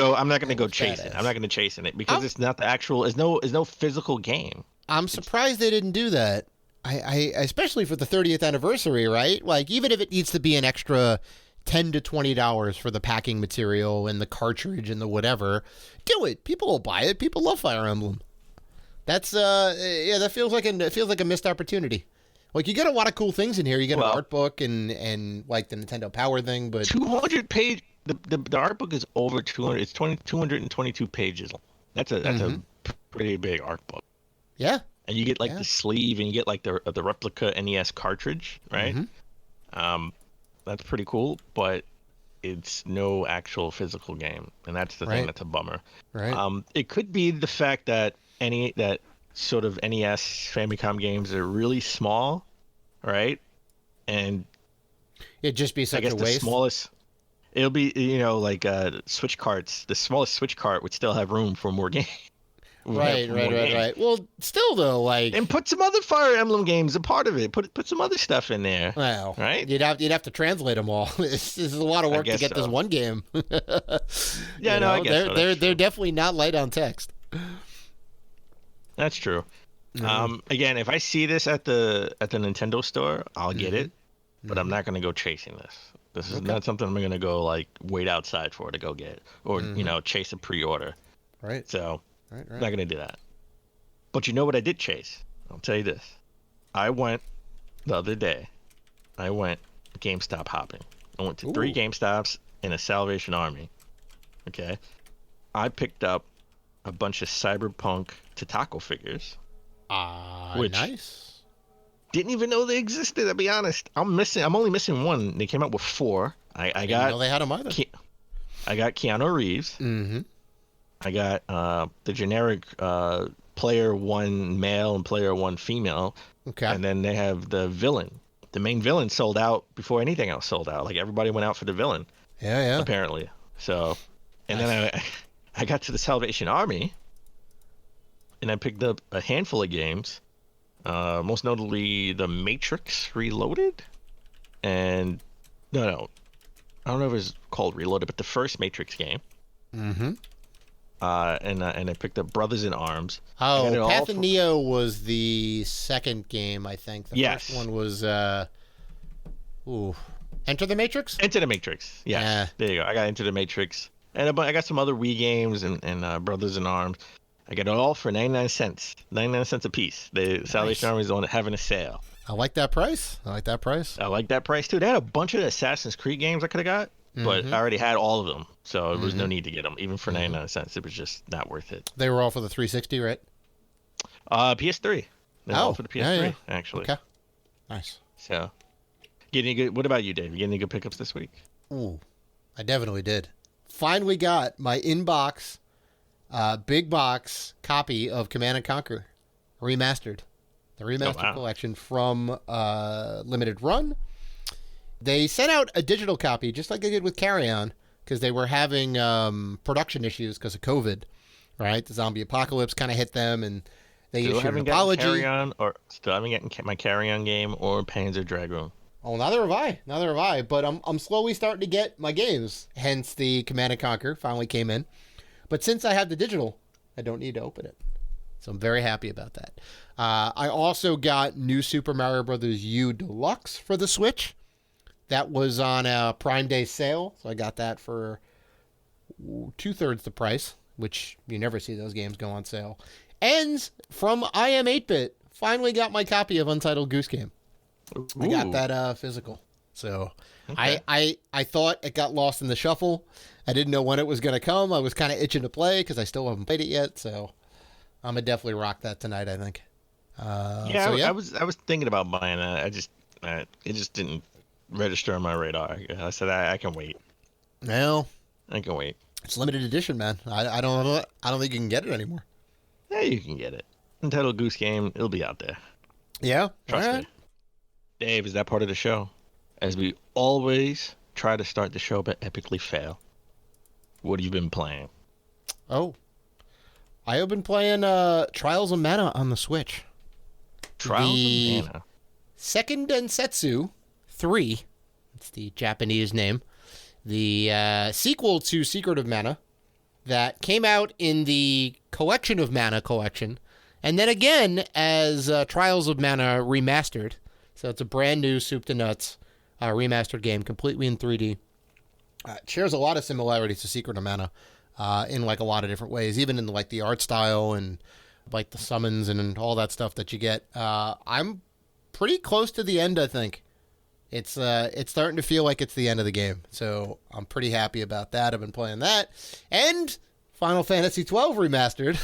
go chase badass. it. I'm not gonna chase it because it's not the actual. It's no physical game. I'm surprised they didn't do that. I especially for the 30th anniversary, right? Like, even if it needs to be an extra $10 to $20 for the packing material and the cartridge and the whatever, do it. People will buy it. People love Fire Emblem. That's that feels like a missed opportunity. Like, you get a lot of cool things in here. You get an art book and like the Nintendo Power thing, but 200 page. The art book is over 200. It's 222 pages. That's a pretty big art book. Yeah. And you get like the sleeve, and you get like the replica NES cartridge, right? Mm-hmm. That's pretty cool, but it's no actual physical game, and that's the thing that's a bummer. Right. It could be the fact that that sort of NES Famicom games are really small, right? And it'd just be such I guess a the waste. smallest. It'll be like Switch carts. The smallest Switch cart would still have room for more games. Right. Well, still though, like, and put some other Fire Emblem games a part of it. Put some other stuff in there. Well, right? You'd have to translate them all. This is a lot of work to get this one game. Yeah, I guess they're definitely not light on text. That's true. Again, if I see this at the Nintendo store, I'll get it, but I'm not gonna go chasing this. This is not something I'm gonna go like wait outside for to go get, or chase a pre-order. Right. So. Right. I'm not going to do that. But you know what I did chase? I'll tell you this. I went the other day. I went GameStop hopping. I went to 3 GameStops and a Salvation Army. Okay? I picked up a bunch of Cyberpunk Tataco figures. Which nice. Didn't even know they existed, I'll be honest. I'm only missing one. They came out with 4. I didn't got know they had them either. I got Keanu Reeves. Mm-hmm. I got the generic player 1 male and player 1 female. Okay. And then they have the villain. The main villain sold out before anything else sold out. Like, everybody went out for the villain. Yeah. Apparently. So, and then I got to the Salvation Army, and I picked up a handful of games. Most notably, The Matrix Reloaded. And, no. I don't know if it was called Reloaded, but the first Matrix game. Mm-hmm. And I picked up Brothers in Arms. Oh, Path of Neo was the second game, I think. The first one was Enter the Matrix? Enter the Matrix. Yes. Yeah. There you go. I got Enter the Matrix. And I got some other Wii games and Brothers in Arms. I got it all for 99 cents. 99 cents a piece. The Salvation Army is having a sale. I like that price. I like that price too. They had a bunch of Assassin's Creed games I could have got. But I already had all of them, so there was no need to get them. Even for 99 cents, it was just not worth it. They were all for the 360, right? PS3. They were all for the PS3, actually. Okay. Nice. So, what about you, Dave? You get any good pickups this week? Ooh, I definitely did. Finally got my in-box, big box copy of Command & Conquer Remastered. The Remastered collection from Limited Run. They sent out a digital copy, just like they did with Carry On, because they were having production issues because of COVID, right? The zombie apocalypse kind of hit them, and they issued an apology. Still haven't gotten my Carry On game or Panzer Dragoon. Oh, neither have I. Neither have I. But I'm slowly starting to get my games. Hence the Command & Conquer finally came in. But since I have the digital, I don't need to open it. So I'm very happy about that. I also got New Super Mario Bros. U Deluxe for the Switch. That was on a Prime Day sale. So I got that for 2/3 the price, which you never see those games go on sale. And from I Am 8-Bit, finally got my copy of Untitled Goose Game. Ooh. I got that physical. So Okay. I thought it got lost in the shuffle. I didn't know when it was going to come. I was kind of itching to play because I still haven't played it yet. So I'm going to definitely rock that tonight, I think. I was thinking about buying that. It just didn't register on my radar. I said I can wait. Well, I can wait. it's limited edition, man. I don't think you can get it anymore. Yeah, you can get it. Untitled Goose Game, it'll be out there. Yeah? Trust All right. me. Dave, is that part of the show? As we always try to start the show but epically fail. What have you been playing? Oh. I have been playing Trials of Mana on the Switch. Trials of Mana. Second Densetsu 3. That's the Japanese name. The sequel to Secret of Mana that came out in the Collection of Mana collection. And then again as Trials of Mana Remastered. So it's a brand new soup to nuts remastered game, completely in 3D. It shares a lot of similarities to Secret of Mana in like a lot of different ways, even in like the art style and like the summons and all that stuff that you get. I'm pretty close to the end, I think. It's starting to feel like it's the end of the game, so I'm pretty happy about that. I've been playing that, and Final Fantasy XII Remastered.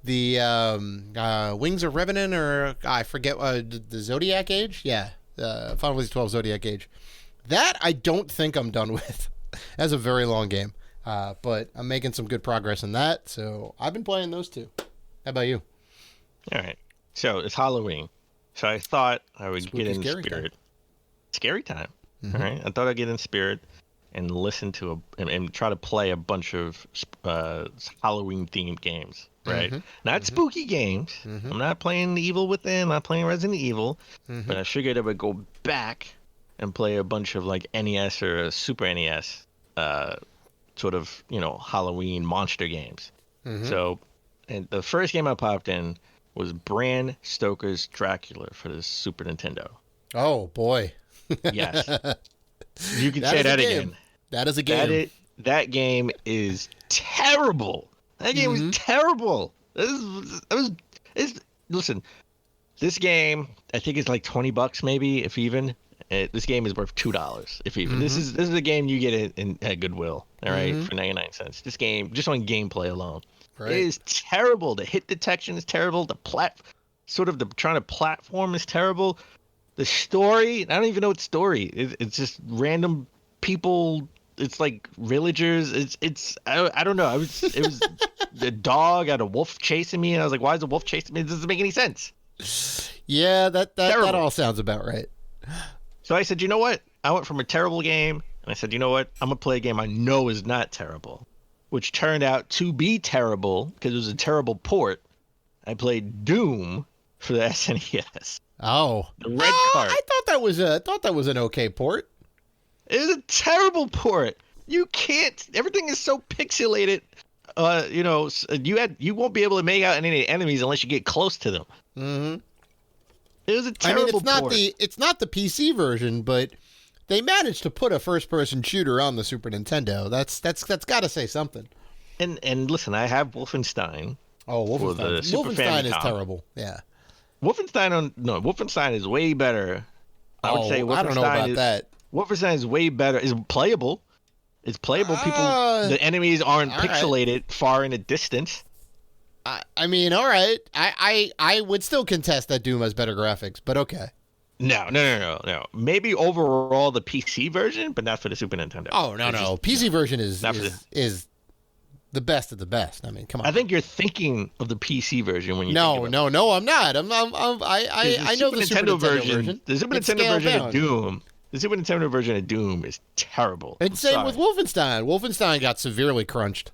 The Wings of Revenant, or I forget the Zodiac Age. Yeah, Final Fantasy XII Zodiac Age. That I don't think I'm done with. That's a very long game, but I'm making some good progress in that. So I've been playing those two. How about you? All right. So it's Halloween. So I thought I would Spooky, get in scary spirit. time. Scary time. Mm-hmm. All right. I thought I'd get in spirit and listen to and try to play a bunch of Halloween themed games. Right. Mm-hmm. Not spooky games. Mm-hmm. I'm not playing Evil Within. I'm not playing Resident Evil. Mm-hmm. But I figured I would go back and play a bunch of like NES or Super NES sort of, Halloween monster games. Mm-hmm. So, and the first game I popped in was Bram Stoker's Dracula for the Super Nintendo. Oh boy. Yes. You can That say is a that game. again. That is a game. That game is terrible. That game was terrible. Listen, this game, I think it's like $20 maybe, if even. This game is worth $2 if even. This is a game you get at Goodwill, all right, for 99 cents. This game, just on gameplay alone, Right. it is terrible. The hit detection is terrible. The trying to platform is terrible. The story, I don't even know what story. It's just random people. It's like villagers. I don't know. It was the dog had a wolf chasing me, and I was like, why is the wolf chasing me? It doesn't make any sense. Yeah, that Terrible. all sounds about right. So I said, you know what? I went from a terrible game, and I said, you know what? I'm going to play a game I know is not terrible, which turned out to be terrible because it was a terrible port. I played Doom for the SNES. Oh, The red card. I thought that was an okay port. It was a terrible port. You can't. Everything is so pixelated. You won't be able to make out any enemies unless you get close to them. Mm-hmm. It was a terrible port. It's not the PC version, but they managed to put a first-person shooter on the Super Nintendo. That's got to say something. And listen, I have Wolfenstein. Oh, For the Wolfenstein. Super Wolfenstein is Famicom. terrible. Yeah. Wolfenstein is way better. I would say Wolfenstein I don't know about that. Wolfenstein is way better. It's playable. It's playable. The enemies aren't all right. pixelated far in the distance. I mean, all right. I would still contest that Doom has better graphics, but okay. No. Maybe overall the PC version, but not for the Super Nintendo. Oh no, PC version is Not for is the best of the best. I mean, come on. I think you're thinking of the PC version when you think about No, I'm not. I know the Super Nintendo version. The Super It's Nintendo scaled version down. of Doom. The Super Nintendo version of Doom is terrible. And I'm same sorry. with Wolfenstein. Wolfenstein got severely crunched.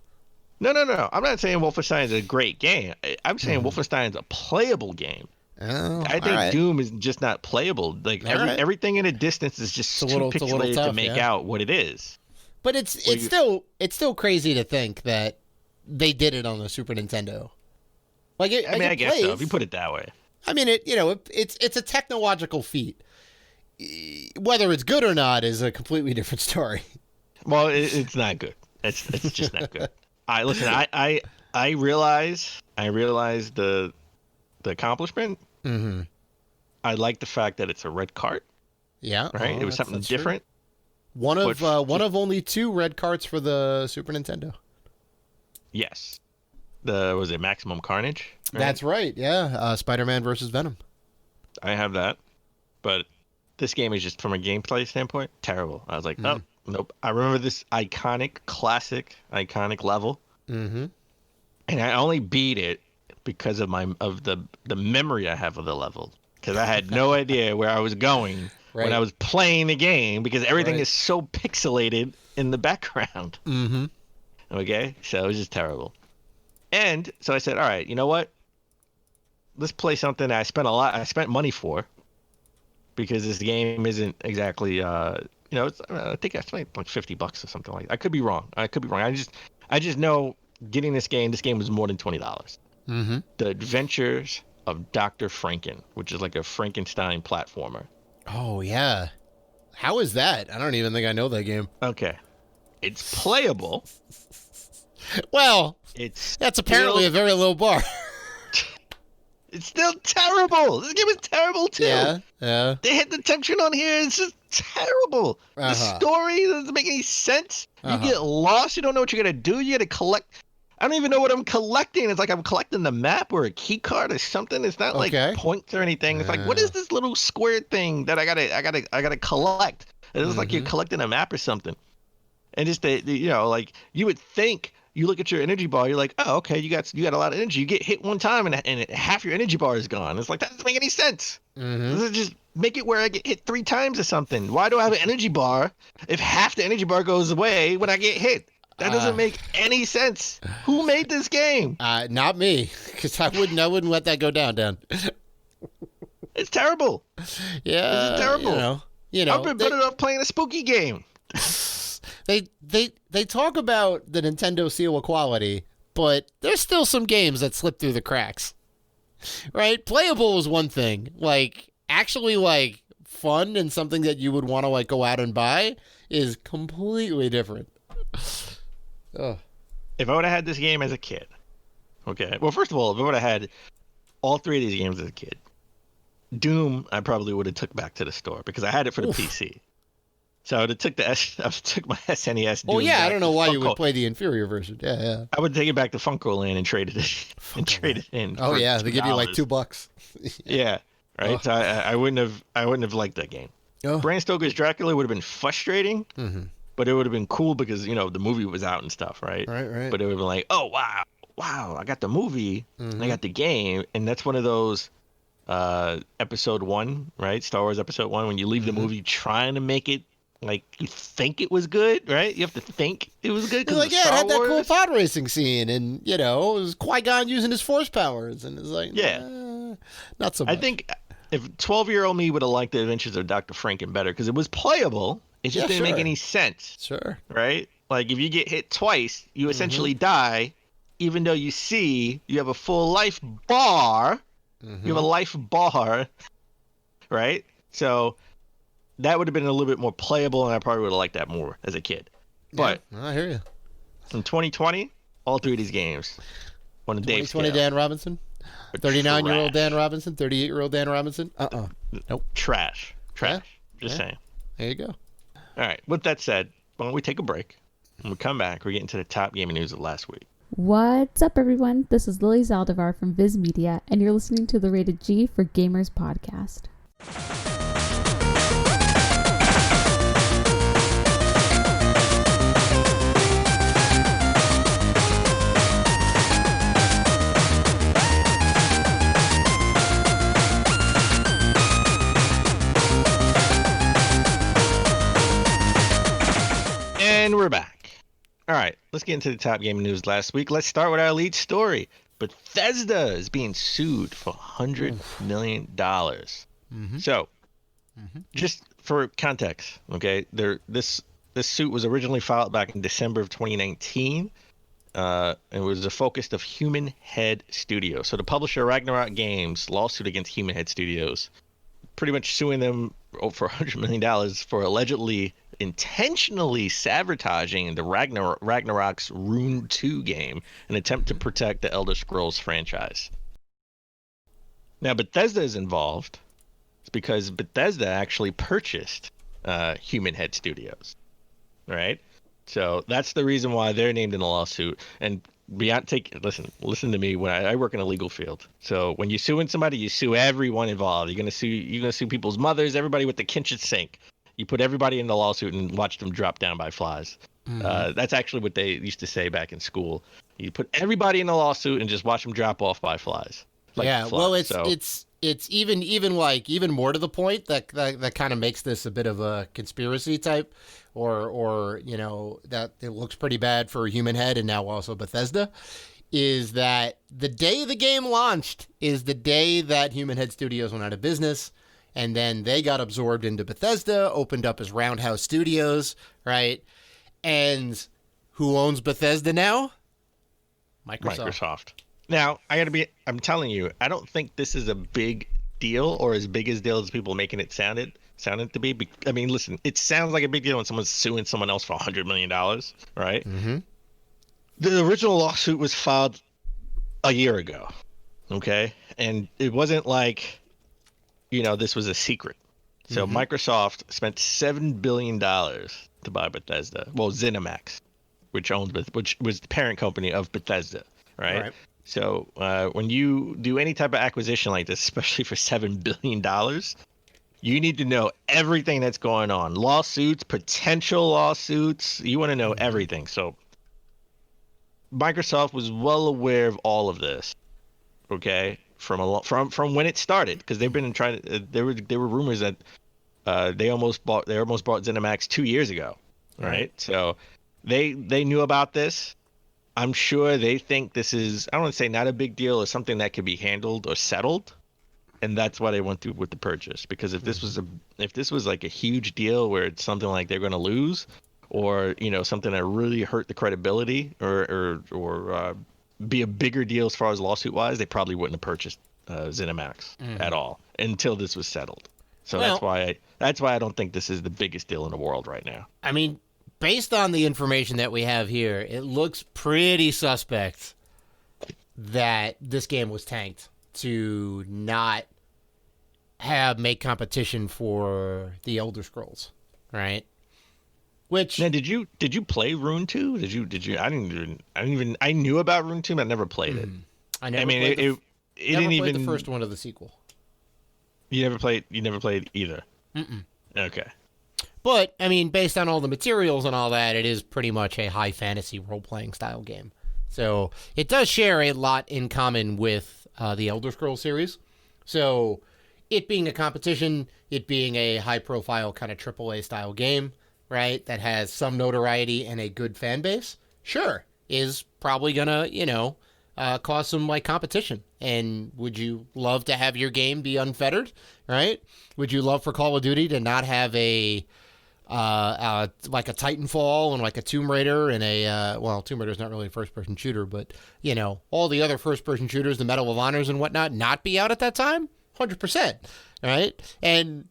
No. I'm not saying Wolfenstein is a great game. I'm saying Wolfenstein is a playable game. Oh, I think Doom is just not playable. Like everything in a distance is just too pixelated to make out what it is. But it's still crazy to think that they did it on the Super Nintendo. Like I guess so if you put it that way. I mean, it's a technological feat. Whether it's good or not is a completely different story. Well, it's not good. It's just not good. Listen. I realize the accomplishment. Mm-hmm. I like the fact that it's a red cart. Yeah, right. It was something different. True. One of only 2 red carts for the Super Nintendo. Yes. Was it Maximum Carnage? Right? That's right. Yeah, Spider-Man versus Venom. I have that, but this game is just from a gameplay standpoint terrible. I was like, oh, nope. I remember this classic level, and I only beat it because of the memory I have of the level, because I had no idea where I was going when I was playing the game, because everything is so pixelated in the background. Mm-hmm. Okay, so it was just terrible. And so I said, all right, you know what? Let's play something I spent money for, because this game isn't exactly, I think I spent like $50 or something like that. I could be wrong. I just know getting this game was more than $20. Mm-hmm. The Adventures of Dr. Franken, which is like a Frankenstein platformer. Oh, yeah. How is that? I don't even think I know that game. Okay. It's playable. Well, that's apparently a very low bar. It's still terrible. This game is terrible too. Yeah. They hit the tension on here. It's just terrible. The story doesn't make any sense. You get lost. You don't know what you're gonna do. You gotta collect. I don't even know what I'm collecting. It's like I'm collecting the map or a key card or something. It's not like points or anything. It's like, what is this little square thing that I gotta collect? It's like you're collecting a map or something. And just like you would think. You look at your energy bar, you're like, oh, okay, you got a lot of energy. You get hit one time, and half your energy bar is gone. It's like, that doesn't make any sense. Mm-hmm. Just make it where I get hit 3 times or something. Why do I have an energy bar if half the energy bar goes away when I get hit? That doesn't make any sense. Who made this game? Not me, because I wouldn't let that go down. It's terrible. Yeah, it's terrible. I've been better off playing a spooky game. They talk about the Nintendo seal of quality, but there's still some games that slip through the cracks. Right? Playable is one thing. Like, actually, like, fun and something that you would want to, like, go out and buy is completely different. Ugh. If I would have had this game as a kid, okay. Well, first of all, if I would have had all 3 of these games as a kid, Doom, I probably would have took back to the store because I had it for the PC. So I would have took my SNES. Oh yeah, I don't know why you would play the inferior version. Yeah. I would take it back to Funko Land and trade it in. Oh yeah, they give you like $2. Yeah, right. Oh. So I wouldn't have liked that game. Oh. Bram Stoker's Dracula would have been frustrating, but it would have been cool because the movie was out and stuff, right? Right. But it would have been like, oh wow, I got the movie, and I got the game, and that's one of those episode 1, right? Star Wars episode 1, when you leave the movie trying to make it. Like, you think it was good, right? You have to think it was good. Like, yeah, it had that cool pod racing scene, and, it was Qui-Gon using his force powers, and it's like, not so much. I think if 12-year-old me would have liked the Adventures of Dr. Franken better, because it was playable, it just didn't make any sense. Sure. Right? Like, if you get hit twice, you essentially die, even though you have a full life bar. You have a life bar, right? So that would have been a little bit more playable, and I probably would have liked that more as a kid. But I hear you. In 2020, all 3 of these games on a Dave scale. 2020 Dan Robinson, 39-year-old Dan Robinson, 38-year-old Dan Robinson. Nope. Trash. Just saying. There you go. All right. With that said, why don't we take a break? When we come back, we're getting to the top gaming news of last week. What's up, everyone? This is Lily Zaldivar from Viz Media, and you're listening to the Rated G for Gamers podcast. And we're back. All right, let's get into the top gaming news last week. Let's start with our lead story. Bethesda is being sued for $100 million. So, just for context, okay, this suit was originally filed back in December of 2019. And was the focus of Human Head Studios. So the publisher Ragnarok Games lawsuit against Human Head Studios, pretty much suing them for $100 million for allegedly intentionally sabotaging the Ragnarok's Rune 2 game, an attempt to protect the Elder Scrolls franchise. Now Bethesda is involved. It's because Bethesda actually purchased Human Head Studios, right? So that's the reason why they're named in the lawsuit. And listen to me. When I work in a legal field, so when you're suing somebody, you sue everyone involved. You're gonna sue people's mothers, everybody with the kitchen sink. You put everybody in the lawsuit and watch them drop down by flies. That's actually what they used to say back in school. You put everybody in the lawsuit and just watch them drop off by flies. Well, it's even more to the point that kind of makes this a bit of a conspiracy type, or that it looks pretty bad for Human Head and now also Bethesda, is that the day the game launched is the day that Human Head Studios went out of business, and then they got absorbed into Bethesda, opened up as Roundhouse Studios, right? And who owns Bethesda now? Microsoft. Now, I'm telling you, I don't think this is a big deal or as big a deal as people making it sounded to be. I mean, listen, it sounds like a big deal when someone's suing someone else for $100 million, right? Mm-hmm. The original lawsuit was filed a year ago, okay? And it wasn't like, this was a secret. So Microsoft spent $7 billion to buy Bethesda. Well, ZeniMax, which was the parent company of Bethesda, right? So when you do any type of acquisition like this, especially for $7 billion, you need to know everything that's going on. Lawsuits, potential lawsuits. You want to know everything. So Microsoft was well aware of all of this, okay, from when it started, because they've been trying to. There were rumors that they almost bought ZeniMax 2 years ago, right? So they knew about this. I'm sure they think this is, I don't want to say not a big deal, or something that could be handled or settled, and that's why they went through with the purchase. Because if this was like a huge deal where it's something like they're going to lose, or something that really hurt the credibility, or be a bigger deal as far as lawsuit wise, they probably wouldn't have purchased ZeniMax at all until this was settled. So that's why I don't think this is the biggest deal in the world right now. I mean, based on the information that we have here, it looks pretty suspect that this game was tanked to not make competition for the Elder Scrolls, right? Which now, did you play Rune 2? Did you? I knew about Rune 2, but I never played it. I never played the first one of the sequel. You never played either. Mm-mm. Okay. But, I mean, based on all the materials and all that, it is pretty much a high fantasy role-playing style game. So, it does share a lot in common with the Elder Scrolls series. So, it being a competition, it being a high-profile kind of AAA style game, right, that has some notoriety and a good fan base, sure, is probably gonna, cause some, competition. And would you love to have your game be unfettered, right? Would you love for Call of Duty to not have a like a Titanfall and like a Tomb Raider and Tomb Raider's not really a first-person shooter, but, all the other first-person shooters, the Medal of Honors and whatnot, not be out at that time? 100%, right? And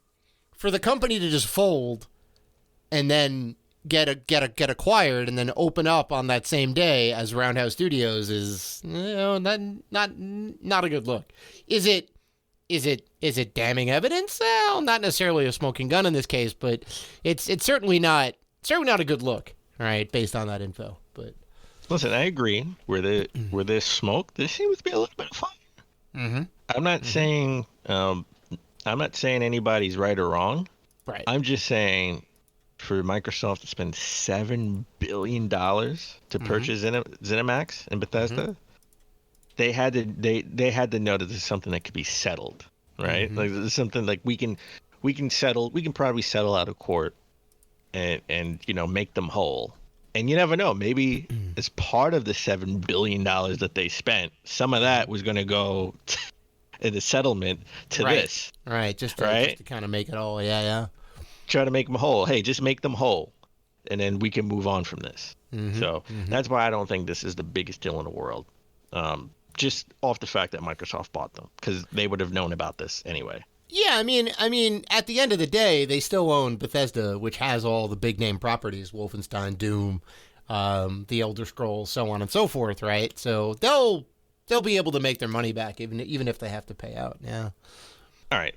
for the company to just fold and then get acquired and then open up on that same day as Roundhouse Studios is, not a good look. Is it damning evidence? Well, not necessarily a smoking gun in this case, but it's certainly not a good look, right? Based on that info. But listen, I agree. Where there's smoke, there seems to be a little bit of fire. Mm-hmm. I'm not saying anybody's right or wrong. Right. I'm just saying, for Microsoft to spend $7 billion to purchase ZeniMax and Bethesda, they had to know that this is something that could be settled, right? Like, this is something like we can probably settle out of court and make them whole. And you never know. Maybe as part of the $7 billion that they spent, some of that was going to go in the settlement to this. Right. Just to kind of make it all. Yeah. Try to make them whole. Hey, just make them whole. And then we can move on from this. So that's why I don't think this is the biggest deal in the world. Just off the fact that Microsoft bought them, because they would have known about this anyway. Yeah, I mean, at the end of the day, they still own Bethesda, which has all the big name properties: Wolfenstein, Doom, The Elder Scrolls, so on and so forth. Right? So they'll be able to make their money back, even if they have to pay out. Yeah. All right,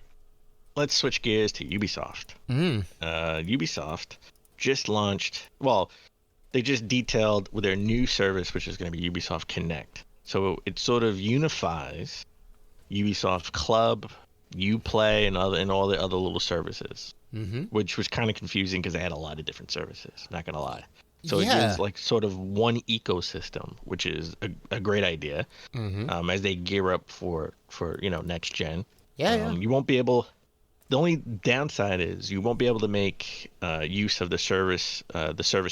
let's switch gears to Ubisoft. Ubisoft just launched. Well, they just detailed with their new service, which is going to be Ubisoft Connect. So it sort of unifies Ubisoft Club, Uplay, and all the other little services, which was kind of confusing because they had a lot of different services. Not gonna lie. So it gives like sort of one ecosystem, which is a great idea. As they gear up for next gen. You won't be able. The only downside is you won't be able to make use of the service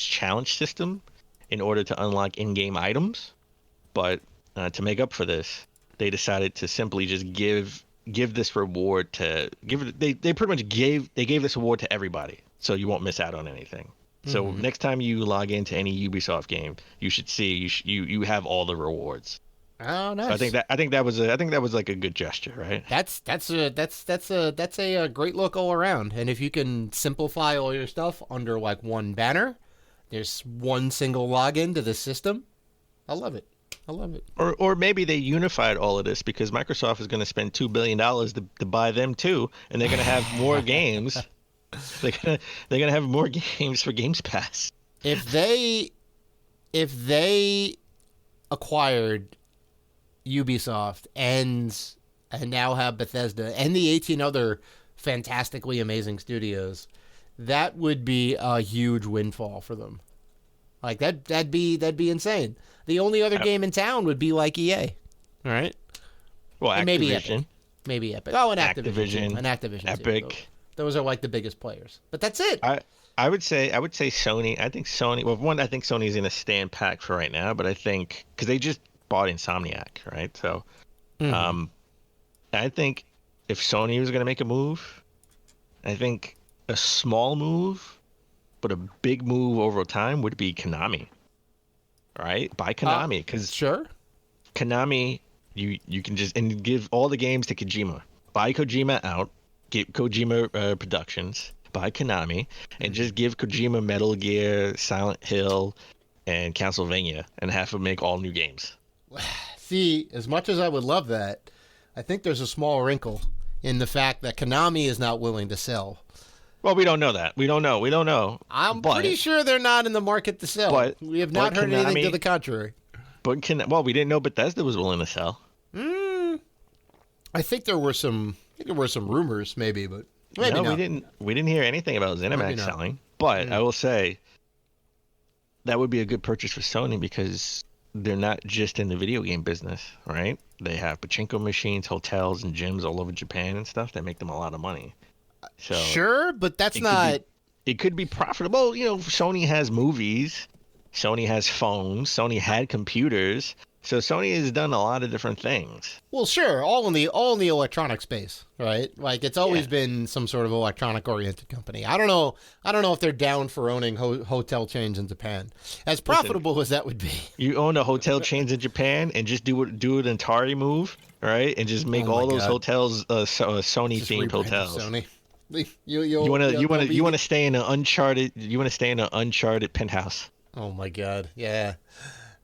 challenge system in order to unlock in-game items. But to make up for this, they decided to simply just give this reward to they pretty much gave this award to everybody, so you won't miss out on anything. So next time you log into any Ubisoft game, you should see you have all the rewards. Oh, nice. So I think that was like a good gesture, right? That's a great look all around. And if you can simplify all your stuff under like one banner, there's one single login to the system. I love it. Or maybe they unified all of this because Microsoft is going to spend $2 billion to buy them too, and they're going to have more games. They're gonna have more games for Games Pass. If they acquired Ubisoft and now have Bethesda and the 18 other fantastically amazing studios, that would be a huge windfall for them. Like that'd be insane. The only other game in town would be like EA, all right? Well, Activision. Maybe Epic. Oh, and Activision, Epic. Too. Those are like the biggest players. But that's it. I would say Sony. I think Sony. Well, one, I think Sony's in a stand pack for right now, but I think because they just bought Insomniac, right? So, I think if Sony was going to make a move, I think a small move, but a big move over time would be Konami. Right? Buy Konami because sure, Konami, you can just and give all the games to Kojima. Buy Kojima out, get Kojima Productions, buy Konami, and just give Kojima Metal Gear, Silent Hill, and Castlevania, and have him make all new games. See, as much as I would love that, I think there's a small wrinkle in the fact that Konami is not willing to sell. Well, we don't know that. We don't know. I'm pretty sure they're not in the market to sell. But we have not heard anything to the contrary. But we didn't know Bethesda was willing to sell. I think there were some rumors, maybe, but maybe not. We didn't hear anything about ZeniMax selling. But I will say that would be a good purchase for Sony because they're not just in the video game business, right? They have pachinko machines, hotels, and gyms all over Japan and stuff that make them a lot of money. So sure, but that's not. It could be profitable. Sony has movies, Sony has phones, Sony had computers. So Sony has done a lot of different things. Well, sure, all in the electronic space, right? Like it's always been some sort of electronic oriented company. I don't know if they're down for owning hotel chains in Japan. As profitable as that would be. You own a hotel chains in Japan and just do an Atari move, right? And just make all those hotels Sony themed hotels. Sony. You want to stay in an uncharted penthouse. Oh my God, yeah.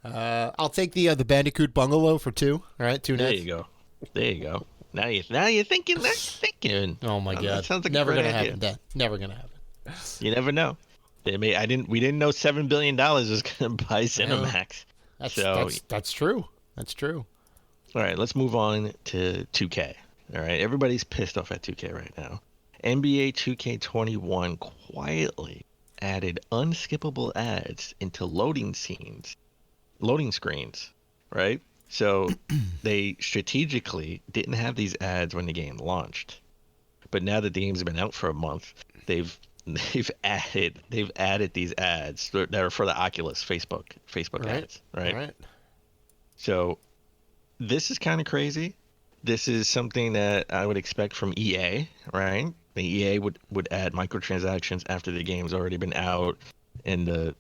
I'll take the Bandicoot bungalow for 2. All right, 2 nights. There you go. Now you're thinking. Oh my God, that sounds like never gonna idea. happen. Dad. Never gonna happen. You never know. We didn't know $7 billion was gonna buy ZeniMax. That's true. That's true. All right, let's move on to 2K. All right, everybody's pissed off at 2K right now. NBA 2K21 quietly added unskippable ads into loading screens, right? So they strategically didn't have these ads when the game launched. But now that the game's been out for a month, they've they've added these ads that are for the Oculus Facebook ads, right? So this is kind of crazy. This is something that I would expect from EA, right? The EA would add microtransactions after the game's already been out and the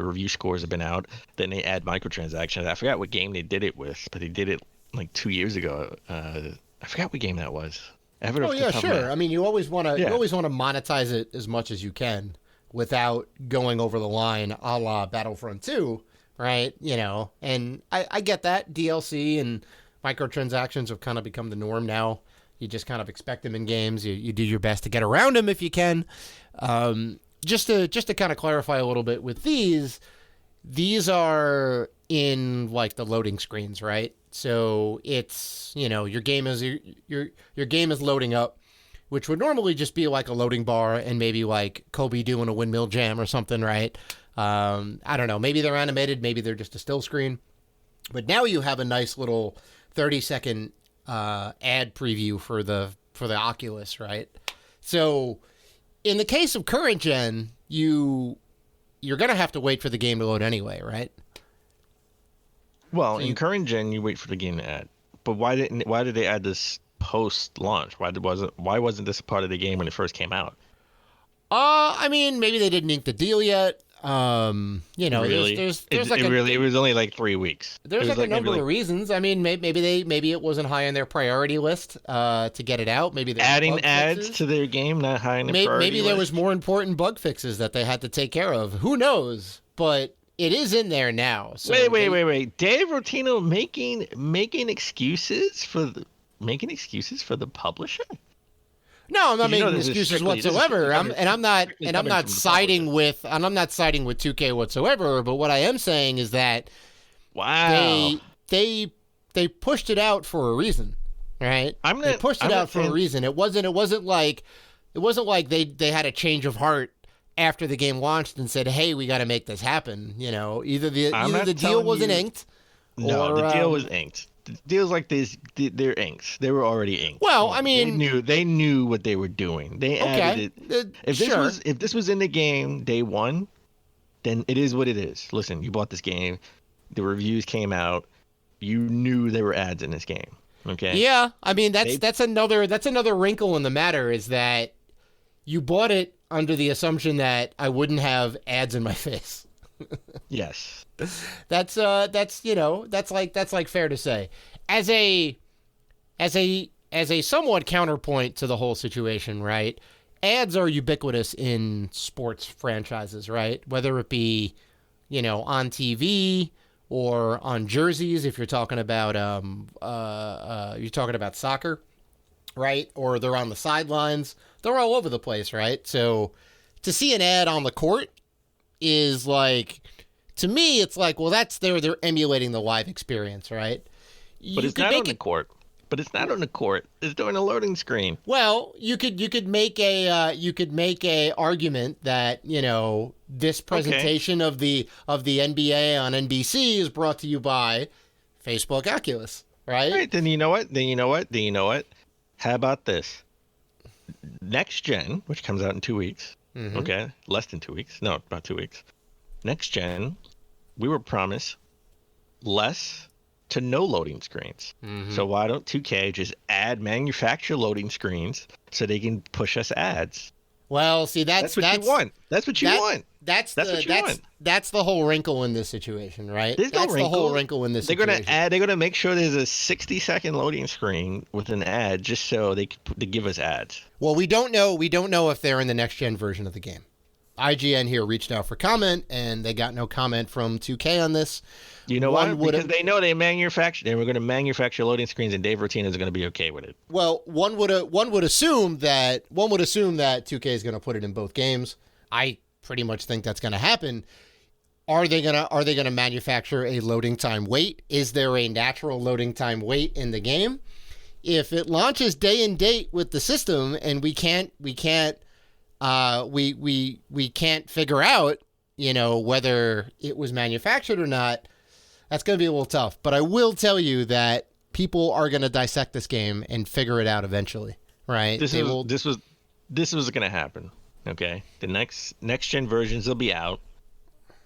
review scores have been out. Then they add microtransactions. I forgot what game they did it with, but they did it like 2 years ago. I forgot what game that was. Oh yeah, sure. I mean, you always want to monetize it as much as you can without going over the line, a la Battlefront 2, right? You know, and I get that. DLC and microtransactions have kind of become the norm now. You just kind of expect them in games. You do your best to get around them if you can. Just to kind of clarify a little bit with these are in like the loading screens, right? So it's, you know, your game is loading up, which would normally just be like a loading bar and maybe like Kobe doing a windmill jam or something, right? I don't know. Maybe they're animated, maybe they're just a still screen. But now you have a nice little 30-second ad preview for the Oculus, right? So in the case of current gen, you're going to have to wait for the game to load anyway, right? Well, in current gen, you wait for the game to add. But why did they add this post launch? Why wasn't this a part of the game when it first came out? I mean, maybe they didn't ink the deal yet. You know, really? It was only like 3 weeks. There's like a number of reasons. I mean, maybe it wasn't high on their priority list to get it out. Maybe adding ads to their game not high on their priority maybe there was more important bug fixes that they had to take care of. Who knows? But it is in there now. So wait. Dave Rotino making excuses for the publisher? No, I'm not making excuses whatsoever. I'm not siding with 2K whatsoever. But what I am saying is that they pushed it out for a reason, right? They pushed it out for a reason. It wasn't like they had a change of heart after the game launched and said, "Hey, we got to make this happen." You know, either the deal wasn't inked. No, the deal was inked. Deals like this, they're inks. They were already inked. Well, I mean, they knew what they were doing. They added it. If this was in the game day one, then it is what it is. Listen, you bought this game. The reviews came out. You knew there were ads in this game. Okay. Yeah, I mean that's another wrinkle in the matter is that you bought it under the assumption that I wouldn't have ads in my face. Yes. That's like fair to say. As a somewhat counterpoint to the whole situation, right? Ads are ubiquitous in sports franchises, right? Whether it be, you know, on TV or on jerseys if you're talking about soccer, right? Or they're on the sidelines. They're all over the place, right? So to see an ad on the court is like, to me, it's like, well, they're emulating the live experience, right? But it's not on the court. But it's not on the court. It's during a loading screen. Well, you could make a argument that, you know, this presentation of the NBA on NBC is brought to you by Facebook Oculus, right? Right. Then you know what? How about this? Next gen, which comes out in 2 weeks. Mm-hmm. Okay, less than 2 weeks. No, about 2 weeks. Next gen, we were promised less to no loading screens. Mm-hmm. So why don't 2K just manufacture loading screens so they can push us ads? Well, see, that's what you want. That's what you want. That's the whole wrinkle in this situation, right? There's no wrinkle. The whole wrinkle in this situation. They're gonna make sure there's a 60-second loading screen with an ad just so they give us ads. Well, we don't know if they're in the next gen version of the game. IGN here reached out for comment, and they got no comment from 2K on this. You know why? Because they know they were going to manufacture loading screens, and Dave Rotino is going to be okay with it. Well, one would assume that 2K is going to put it in both games. I pretty much think that's going to happen. Are they gonna manufacture a loading time wait? Is there a natural loading time wait in the game? If it launches day and date with the system, and we can't figure out, you know, whether it was manufactured or not, that's going to be a little tough. But I will tell you that people are going to dissect this game and figure it out eventually, right? This was going to happen. Okay, the next gen versions will be out,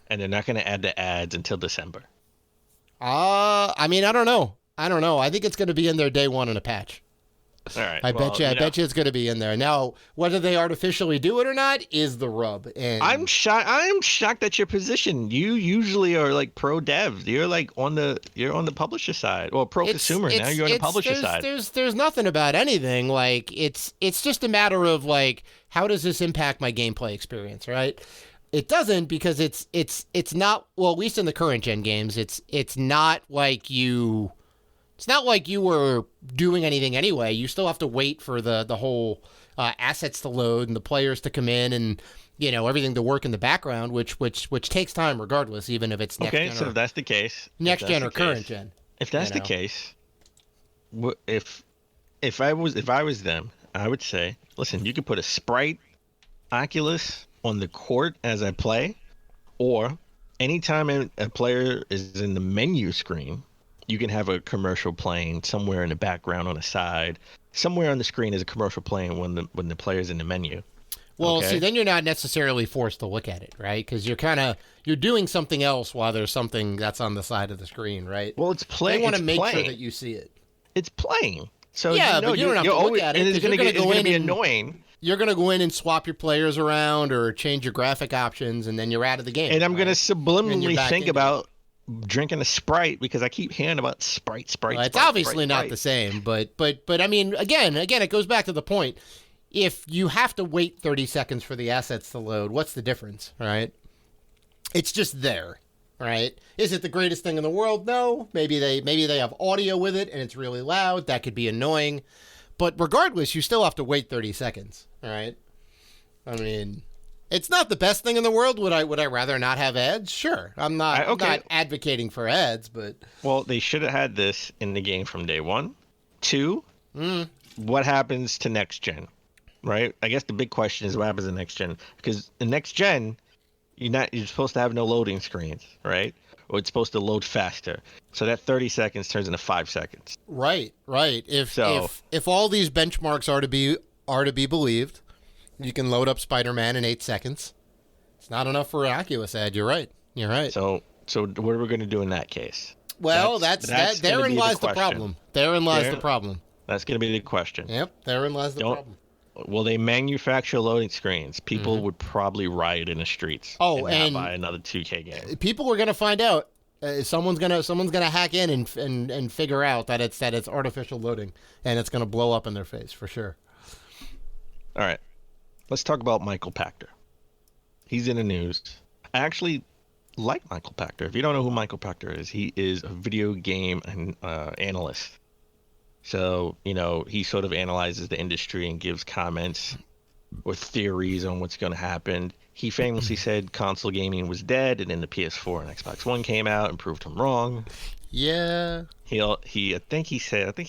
and they're not going to add the ads until December. I mean, I don't know. I think it's going to be in there day one in a patch. All right. I bet you it's going to be in there. Now, whether they artificially do it or not is the rub. And I'm shocked at your position. You usually are like pro dev. You're on the publisher side, or pro consumer. Now you're on the publisher side. There's nothing about anything. Like it's just a matter of like, how does this impact my gameplay experience, right? It doesn't, because it's not, well, at least in the current gen games, it's not like you were doing anything anyway. You still have to wait for the whole assets to load and the players to come in and, you know, everything to work in the background, which takes time regardless, even if it's next gen. Okay, so if that's the case, next gen or current gen. If that's the case, if I was them, I would say, listen, you could put a Sprite Oculus on the court as I play, or anytime a player is in the menu screen, you can have a commercial playing somewhere in the background on the side. Somewhere on the screen is a commercial playing when the player's in the menu. Well, okay? See, then you're not necessarily forced to look at it, right? Because you're doing something else while there's something that's on the side of the screen, right? Well, it's playing. They want to make sure that you see it. It's playing. So yeah, but you don't have to look at it. It's going to be annoying. You're going to go in and swap your players around or change your graphic options, and then you're out of the game. And I'm going to subliminally think about drinking a Sprite, because I keep hearing about Sprite. Well, it's obviously not the same, but I mean, again, it goes back to the point. If you have to wait 30 seconds for the assets to load, what's the difference, right? It's just there, right? Is it the greatest thing in the world? No. Maybe they have audio with it and it's really loud. That could be annoying. But regardless, you still have to wait 30 seconds, right? I mean, it's not the best thing in the world. Would I rather not have ads? Sure. I'm not advocating for ads, but... Well, they should have had this in the game from day one. 2, what happens to next gen, right? I guess the big question is what happens to next gen, because in next gen, you're supposed to have no loading screens, right? Or it's supposed to load faster. So that 30 seconds turns into 5 seconds. Right. If all these benchmarks are to be believed, you can load up Spider-Man in 8 seconds. It's not enough for an Oculus ad. You're right. So what are we going to do in that case? Well, therein lies the problem. Therein lies the problem. That's going to be the question. Yep, therein lies the problem. Will they manufacture loading screens? People would probably riot in the streets. Oh, and buy another 2K game. People are going to find out. Someone's gonna hack in and figure out that it's artificial loading, and it's gonna blow up in their face for sure. All right, let's talk about Michael Pachter. He's in the news. I actually like Michael Pachter. If you don't know who Michael Pachter is, he is a video game analyst. So, you know, he sort of analyzes the industry and gives comments or theories on what's going to happen. He famously said console gaming was dead, and then the PS4 and Xbox One came out and proved him wrong. Yeah. I think he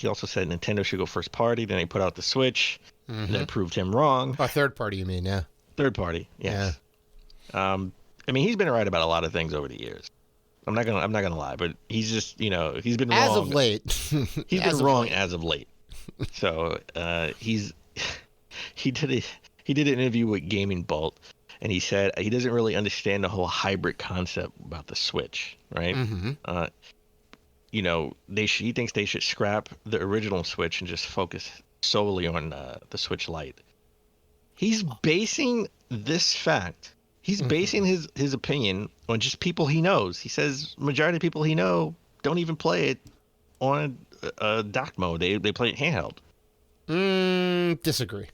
also said Nintendo should go first party. Then they put out the Switch, and then proved him wrong. Oh, third party, you mean? Yeah. Third party, yes. Yeah. I mean, he's been right about a lot of things over the years. I'm not gonna lie, but he's just, you know, he's been wrong as of late. He's been wrong as of late. So he did an interview with Gaming Bolt, and he said he doesn't really understand the whole hybrid concept about the Switch, right? You know, he thinks they should scrap the original Switch and just focus solely on the Switch Lite. He's basing this fact. He's basing his opinion on just people he knows. He says majority of people he know don't even play it on dock mode. They play it handheld. Disagree.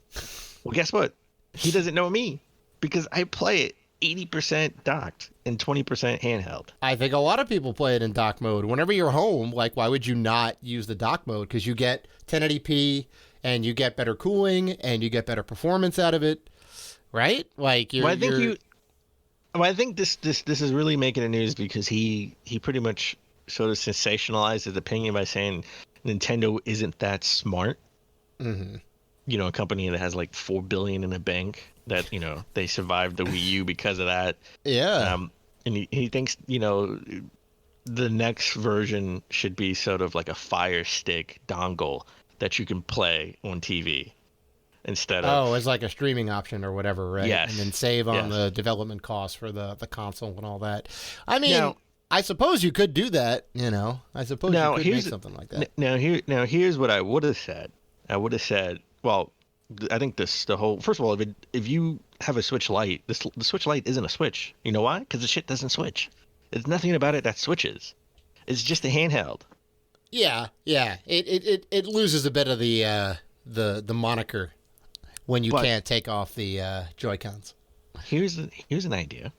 Well, guess what? He doesn't know me because I play it 80% docked and 20% handheld. I think a lot of people play it in dock mode. Whenever you're home, like, why would you not use the dock mode? Because you get 1080p and you get better cooling and you get better performance out of it, right? Like, I think this is really making the news because he pretty much sort of sensationalized his opinion by saying Nintendo isn't that smart. You know, a company that has like $4 billion in the bank, that, you know, they survived the Wii U because of that. Yeah. And he thinks, you know, the next version should be sort of like a Fire Stick dongle that you can play on TV. instead of as like a streaming option or whatever, right? Yes. And then save on Yes. the development costs for the console and all that. I mean, Now- I suppose you could do that, you know. I suppose Now, you could make here's- something like that. Now here's what I would have said. Well, I think the whole, first of all, if you have a Switch Lite, the Switch Lite isn't a Switch. You know why? Because the shit doesn't switch. There's nothing about it that switches. It's just a handheld. Yeah. It loses a bit of the moniker when you But- can't take off the Joy-Cons. Here's an idea.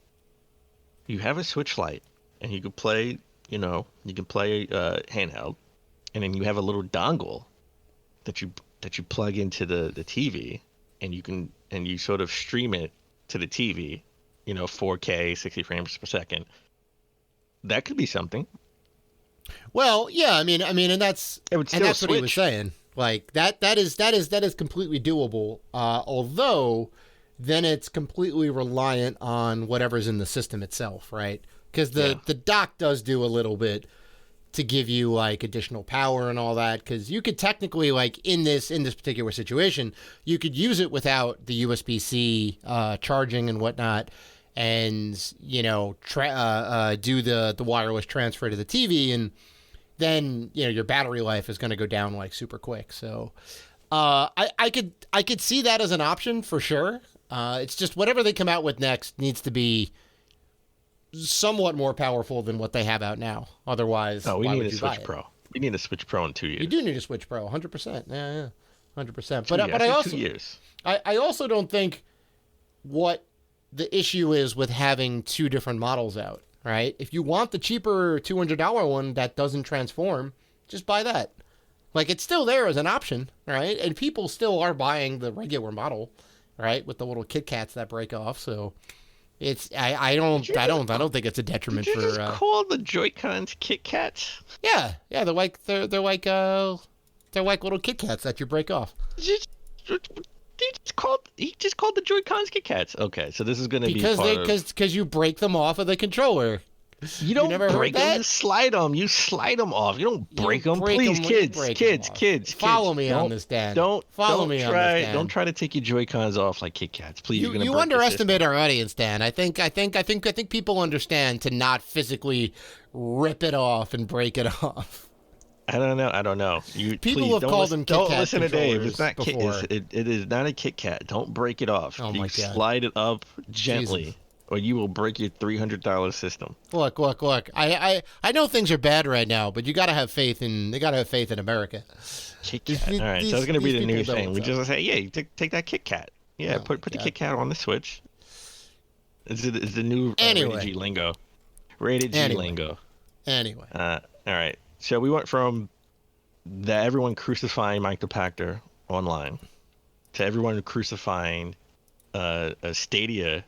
You have a Switch Lite, and you can play, handheld, and then you have a little dongle that you plug into the TV, and you sort of stream it to the TV, 4K, 60 frames per second. That could be something. Well, yeah, I mean, and that's It would and that's still what he was switch. saying. Like that is completely doable. Although then it's completely reliant on whatever's in the system itself, right? Because the dock does do a little bit to give you like additional power and all that. Because you could technically, like in this particular situation, you could use it without the USB-C charging and whatnot, and do the wireless transfer to the TV, and then your battery life is going to go down like super quick. So I could see that as an option for sure. It's just whatever they come out with next needs to be somewhat more powerful than what they have out now. Otherwise, Oh, we why need would a you buy Switch it? Pro. We need a Switch Pro in 2 years. You do need a Switch Pro, 100%. Yeah, 100%. Two But years. I Say also 2 years. I also don't think what the issue is with having two different models out, right? If you want the cheaper $200 one that doesn't transform, just buy that. Like, it's still there as an option, right? And people still are buying the regular model, right, with the little Kit Kats that break off. So it's I don't think it's a detriment Did you for just call the Joy-Cons Kit Kats? yeah they're like little Kit Kats that you break off. He just called the Joy-Cons Kit Kats. Okay, so this is going to be Because you break them off of the controller. You don't never heard break them. that? You slide them. You slide them off. You don't break them. break Please, 'em when you kids, break 'em kids, off. kids. Follow me on Don't- this, Dan. Don't Follow don't me on try, this, Dan. Don't try to take your Joy-Cons off like Kit Kats. Please, you're gonna You break your underestimate system. our audience, Dan. I think people understand to not physically rip it off and break it off. I don't know. You People please, have don't called listen, them Kit Don't Kat listen to Dave. It's not controllers Kit. It is not a Kit Kat. Don't break it off. Oh you my God. slide it up gently, Jesus. or you will break your $300 system. Look. I know things are bad right now, but you gotta have faith in America. Kit These- Kat. All right, these- so it's gonna be these the new people know thing. We what's just say, yeah, you take that Kit Kat. Yeah, Oh put my the God. Kit Kat on the Switch. It's the new Anyway. Rated G lingo. Rated G Anyway. lingo. Anyway, All right. So we went from everyone crucifying Michael Pachter online to everyone crucifying a Stadia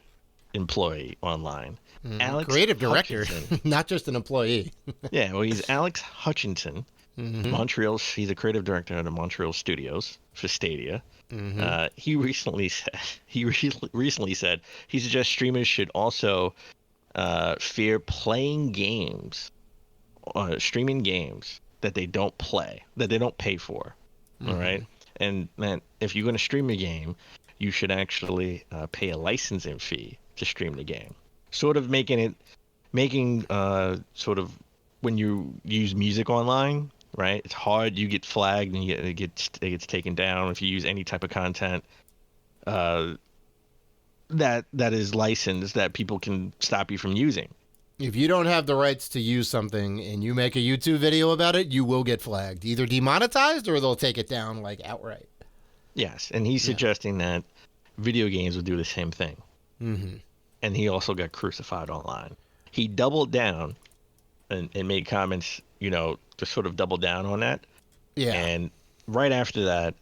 employee online. Alex creative director, Hutchinson. not just an employee. Yeah, well, he's Alex Hutchinson. Montreal. He's a creative director at the Montreal studios for Stadia. He recently said he suggests streamers should also fear playing games, streaming games that they don't play, that they don't pay for. All right, and then if you're going to stream a game, you should actually pay a licensing fee to stream the game. Sort of making sort of when you use music online, right? It's hard. You get flagged and it gets taken down if you use any type of content that is licensed that people can stop you from using. If you don't have the rights to use something and you make a YouTube video about it, you will get flagged, either demonetized or they'll take it down like outright. Yes, and he's suggesting that video games will do the same thing. Mm-hmm. And he also got crucified online. He doubled down and made comments, to sort of double down on that. Yeah. And right after that,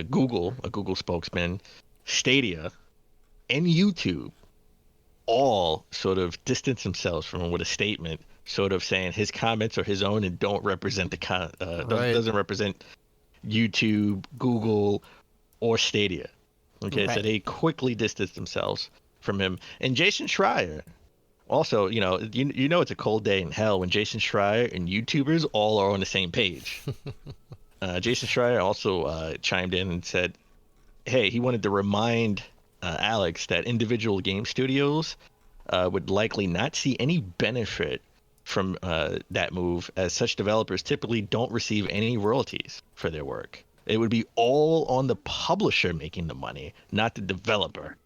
Google, a Google spokesman, Stadia, and YouTube all sort of distance themselves from him with a statement, sort of saying his comments are his own and don't represent doesn't represent YouTube, Google, or Stadia. Okay, so Right. they quickly distanced themselves from him. And Jason Schreier, also, it's a cold day in hell when Jason Schreier and YouTubers all are on the same page. Jason Schreier also chimed in and said, hey, he wanted to remind Alex that individual game studios would likely not see any benefit from that move, as such developers typically don't receive any royalties for their work. It would be all on the publisher making the money, not the developer.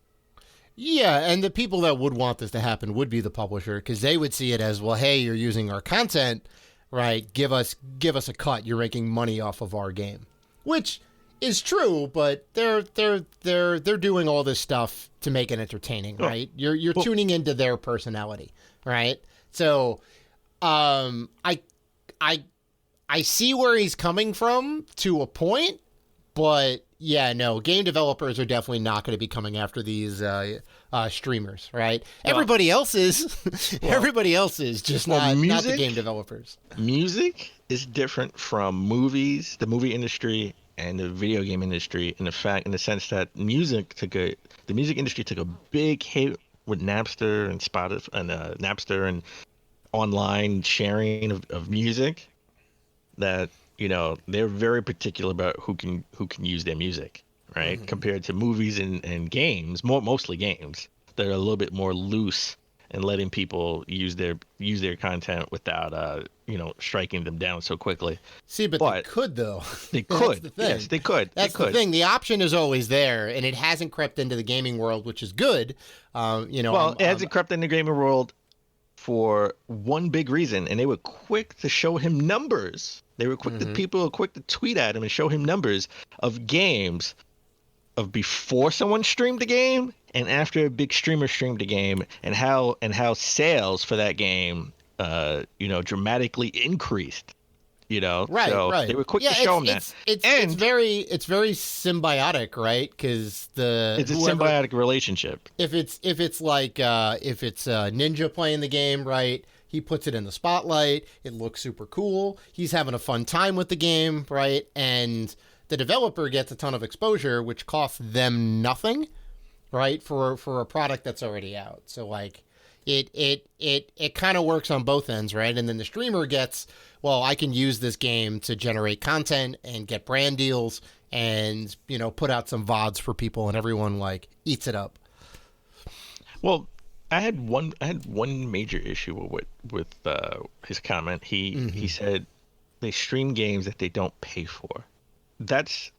Yeah, and the people that would want this to happen would be the publisher, because they would see it as, well, hey, you're using our content, right? Give us a cut. You're making money off of our game, which is true, but they're doing all this stuff to make it entertaining, right? You're tuning into their personality, right? So, I see where he's coming from to a point, but yeah, no, game developers are definitely not going to be coming after these streamers, right? Everybody else is. Everybody else is, just not the game developers. Music is different from movies, the movie industry, and the video game industry in the sense that the music industry took a big hit with Napster and Spotify and Napster and online sharing of music. That, you know, they're very particular about who can use their music, right? Mm-hmm. Compared to movies and games, mostly games, that are a little bit more loose and letting people use their content without striking them down so quickly. See, but they could, though. They could. The thing. Yes, they could. That's the thing. The option is always there, and it hasn't crept into the gaming world, which is good. It hasn't crept into the gaming world for one big reason, and they were quick to show him numbers. They were quick people were quick to tweet at him and show him numbers of games of before someone streamed the game and after a big streamer streamed the game, and how sales for that game dramatically increased. Right, so right. They were quick to show him that. It's very symbiotic, right? Because it's a symbiotic relationship. If it's Ninja playing the game, right? He puts it in the spotlight. It looks super cool. He's having a fun time with the game, right? And the developer gets a ton of exposure, which costs them nothing, right? For a product that's already out. So like, it kind of works on both ends, right? And then the streamer gets, well, I can use this game to generate content and get brand deals and, put out some VODs for people, and everyone like eats it up. Well, I had one major issue with his comment. He said they stream games that they don't pay for. That's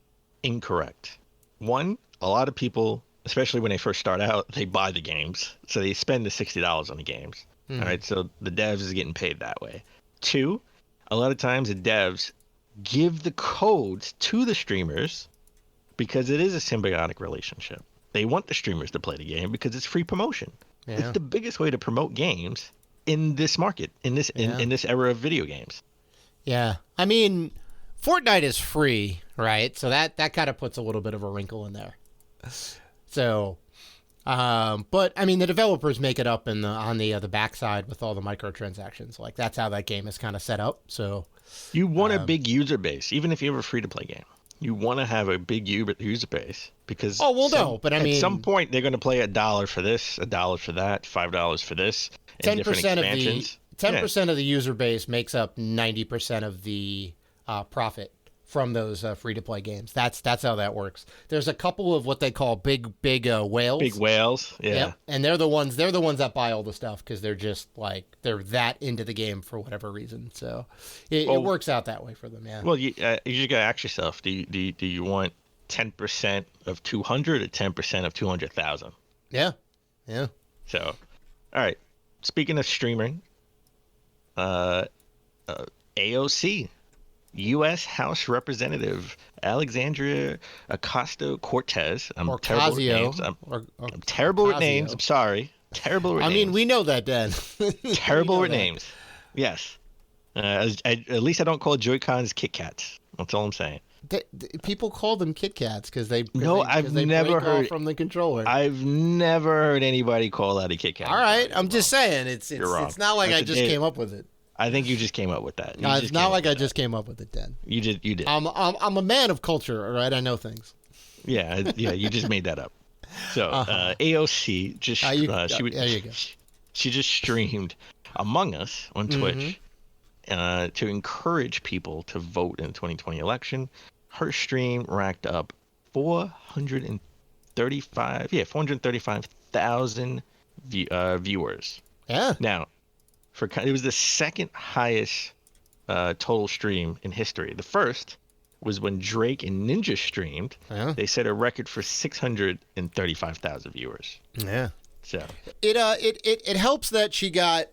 incorrect. One, a lot of people, especially when they first start out, they buy the games, so they spend the $60 on the games. All right, so the devs is getting paid that way. Two, a lot of times the devs give the codes to the streamers because it is a symbiotic relationship. They want the streamers to play the game because it's free promotion. Yeah. It's the biggest way to promote games in this market, in this era of video games. Yeah. I mean, Fortnite is free, right? So that kind of puts a little bit of a wrinkle in there. So, but I mean, the developers make it up on the backside with all the microtransactions. Like, that's how that game is kind of set up. So you want a big user base, even if you have a free-to-play game. You want to have a big user base because at some point they're going to play $1 for this, $1 for that, $5 for this, and different expansions. 10% of the user base makes up 90% of the profit from those free-to-play games. That's how that works. There's a couple of what they call big whales. Big whales, yeah. Yep. And they're the ones that buy all the stuff because they're just like they're that into the game for whatever reason. So it works out that way for them. Yeah. Well, you just gotta ask yourself: do you want 10% of 200 or 10% of 200,000? Yeah. Yeah. So, all right. Speaking of streaming, AOC. U.S. House Representative Alexandria Ocasio-Cortez. I'm terrible with names. I'm terrible with names. I'm sorry. Terrible with names. I mean, we know that, Dan. Terrible with names. Yes. At least I don't call Joy-Cons Kit Kats. That's all I'm saying. People call them Kit Kats because they I've never heard from the controller. I've never heard anybody call that a Kit Kat. All right, I'm just saying it's not like I just came up with it. I think you just came up with that. No, it's not like I just came up with it, Dan. You did. I'm a man of culture, all right? I know things. Yeah, you just made that up. So AOC just there you go. She just streamed Among Us on Twitch, to encourage people to vote in the 2020 election. Her stream racked up 435,000 viewers. Yeah. Now, it was the second highest total stream in history. The first was when Drake and Ninja streamed. Yeah. They set a record for 635,000 viewers. Yeah. So it helps that she got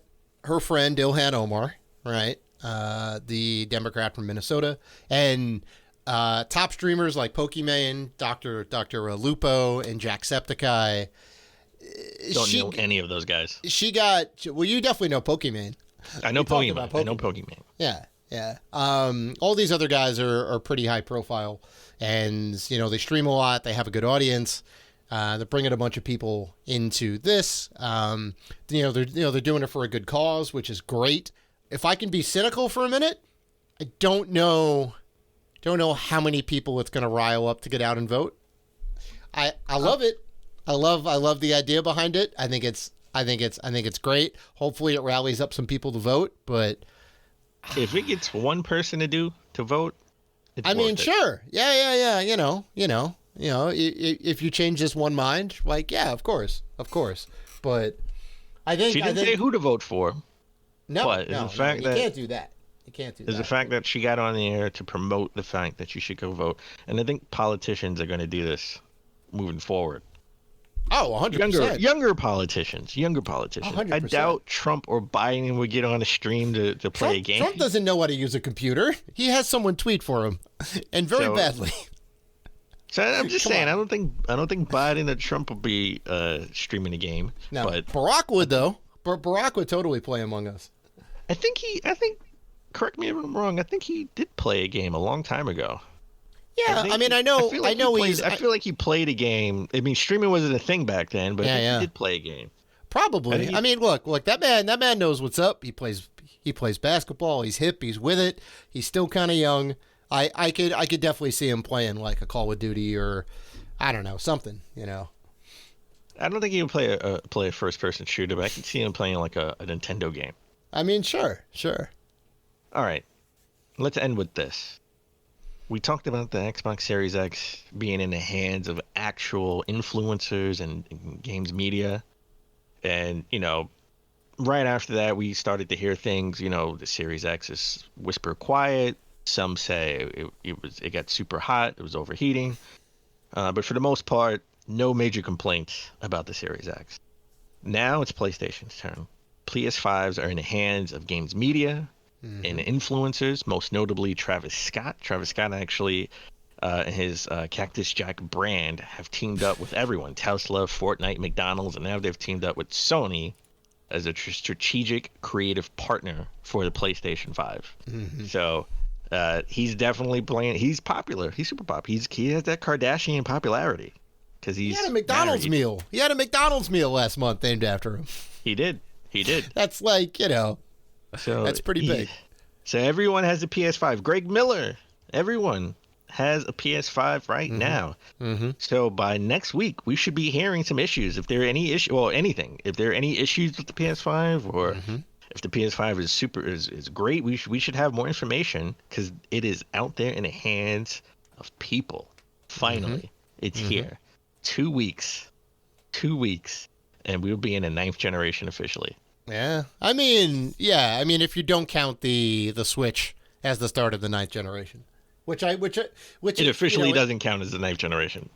her friend Ilhan Omar, right? The Democrat from Minnesota, and top streamers like Pokimane, Dr. Lupo, and Jacksepticeye. Don't know any of those guys. She got, well, you definitely know Pokimane. I know Pokimane. I know Pokimane. Yeah, yeah. All these other guys are pretty high profile, and they stream a lot. They have a good audience. They're bringing a bunch of people into this. They're doing it for a good cause, which is great. If I can be cynical for a minute, I don't know how many people it's going to rile up to get out and vote. I love it. I love the idea behind it. I think it's great. Hopefully it rallies up some people to vote, but if it gets one person to vote, it's worth it. Sure. Yeah. If you change this one mind, like, yeah, of course. But I think she didn't say who to vote for. No, but you can't do that. You can't do that. There's the fact that she got on the air to promote the fact that you should go vote. And I think politicians are going to do this moving forward. Oh, 100%. Younger politicians. 100%. I doubt Trump or Biden would get on a stream to play a game. Trump doesn't know how to use a computer. He has someone tweet for him, and very badly. So I'm just saying, I don't think Biden or Trump will be streaming a game. No, but Barack would though. Barack would totally play Among Us. I think correct me if I'm wrong, I think he did play a game a long time ago. Yeah, I feel like he played a game. I mean, streaming wasn't a thing back then, but I think he did play a game. Probably. Look, that man knows what's up. He plays basketball. He's hip. He's with it. He's still kind of young. I could definitely see him playing like a Call of Duty or I don't know, something. I don't think he would play a first person shooter, but I could see him playing like a Nintendo game. Sure. All right, let's end with this. We talked about the Xbox Series X being in the hands of actual influencers and games media. And, right after that, we started to hear things, the Series X is whisper quiet. Some say it got super hot. It was overheating. But for the most part, no major complaints about the Series X. Now it's PlayStation's turn. PS5s are in the hands of games media and influencers, most notably Travis Scott. Travis Scott actually and his Cactus Jack brand have teamed up with everyone. Tesla, Fortnite, McDonald's, and now they've teamed up with Sony as a strategic creative partner for the PlayStation 5. So he's definitely playing. He's popular. He's super popular. He has that Kardashian popularity because he had a McDonald's meal. He had a McDonald's meal last month named after him. He did. That's like, so that's pretty big. So everyone has a PS5. Greg Miller, everyone has a PS5 right now. So by next week, we should be hearing some issues. If there are any anything. If there are any issues with the PS5 or if the PS5 is great, we should have more information because it is out there in the hands of people. Finally, it's here. 2 weeks, and we'll be in the 9th generation officially. Yeah. I mean, if you don't count the Switch as the start of the 9th generation, which it officially doesn't count as the 9th generation.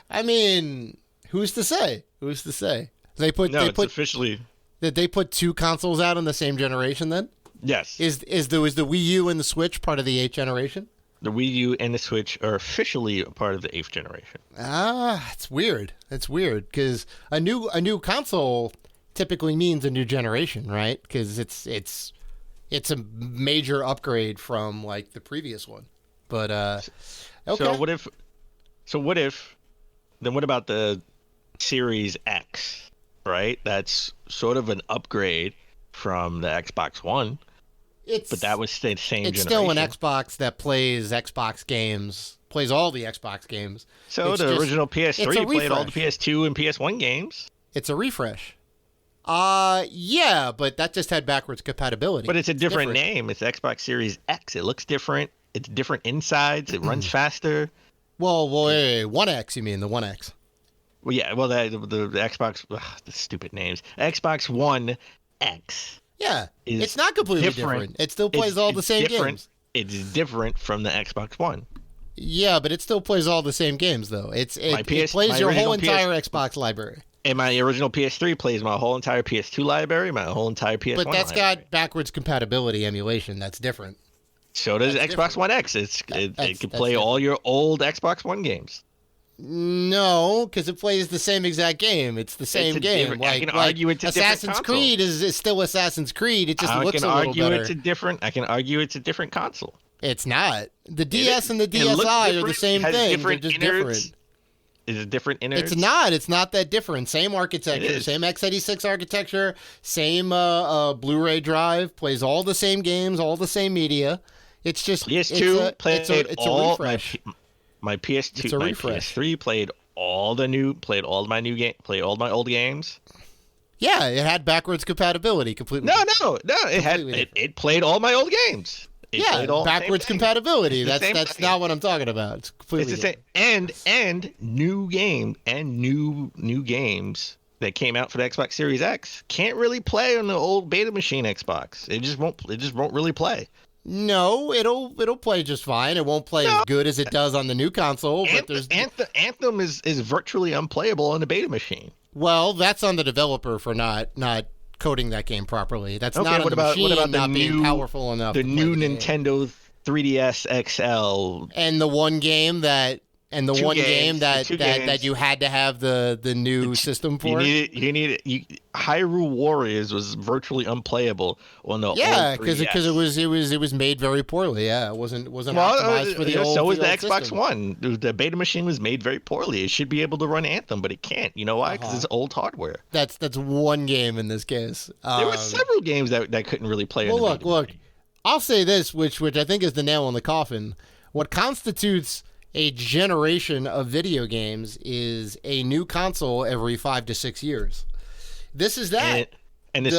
I mean, who's to say? They put officially. Did they put 2 consoles out in the same generation then? Yes. Is the Wii U and the Switch part of the 8th generation? The Wii U and the Switch are officially a part of the 8th generation. It's weird. It's weird because a new console typically means a new generation, right? Because it's a major upgrade from like the previous one. But okay. So what if? Then what about the Series X? Right, that's sort of an upgrade from the Xbox One. But that was the same generation. It's still an Xbox that plays Xbox games, plays all the Xbox games. So the original PS3 played all the PS2 and PS1 games. It's a refresh. Yeah, but that just had backwards compatibility. But it's a different name. It's Xbox Series X. It looks different. It's different insides. It runs faster. Well, wait, 1X, you mean, the 1X. Well, yeah, well, the Xbox, the stupid names. Xbox One X. Yeah, it's not completely different. It still plays all the same games. It's different from the Xbox One. Yeah, but it still plays all the same games, though. It plays your whole entire Xbox library. And my original PS3 plays my whole entire PS2 library, my whole entire PS1 library. But that's got backwards compatibility emulation. That's different. So does Xbox One X. It can play all your old Xbox One games. No, because it plays the same exact game. It's the same game. I can argue it's a Assassin's Creed is still Assassin's Creed. It just looks a little better. I can argue it's a different console. It's not. The DS and the DSi are the same thing. They're just different. Is it different innards? It's not. It's not that different. Same architecture, same x86 architecture, same Blu-ray drive, plays all the same games, all the same media. It's just PS2 played all a refresh. My PS2, my PS3 played all my old games. Yeah, it had backwards compatibility completely. No. It played all my old games. Backwards compatibility. That's not what I'm talking about. It's completely the same. And new games that came out for the Xbox Series X can't really play on the old beta machine Xbox. It just won't really play. No, it'll play just fine. It won't play as good as it does on the new console. But Anthem is virtually unplayable on the beta machine. Well, that's on the developer for not coding that game properly. That's not on the machine. What about the being powerful enough? The new Nintendo 3DS XL and the one game that you had to have the new system for. Hyrule Warriors was virtually unplayable on the old 3DS. because it was made very poorly. Yeah, it wasn't optimized for the old. So was the Xbox system. One. The beta machine was made very poorly. It should be able to run Anthem, but it can't. You know why? Because it's old hardware. That's one game in this case. There were several games that couldn't really play. Well, look. I'll say this, which I think is the nail in the coffin. What constitutes a generation of video games is a new console every 5 to 6 years. This is that. And the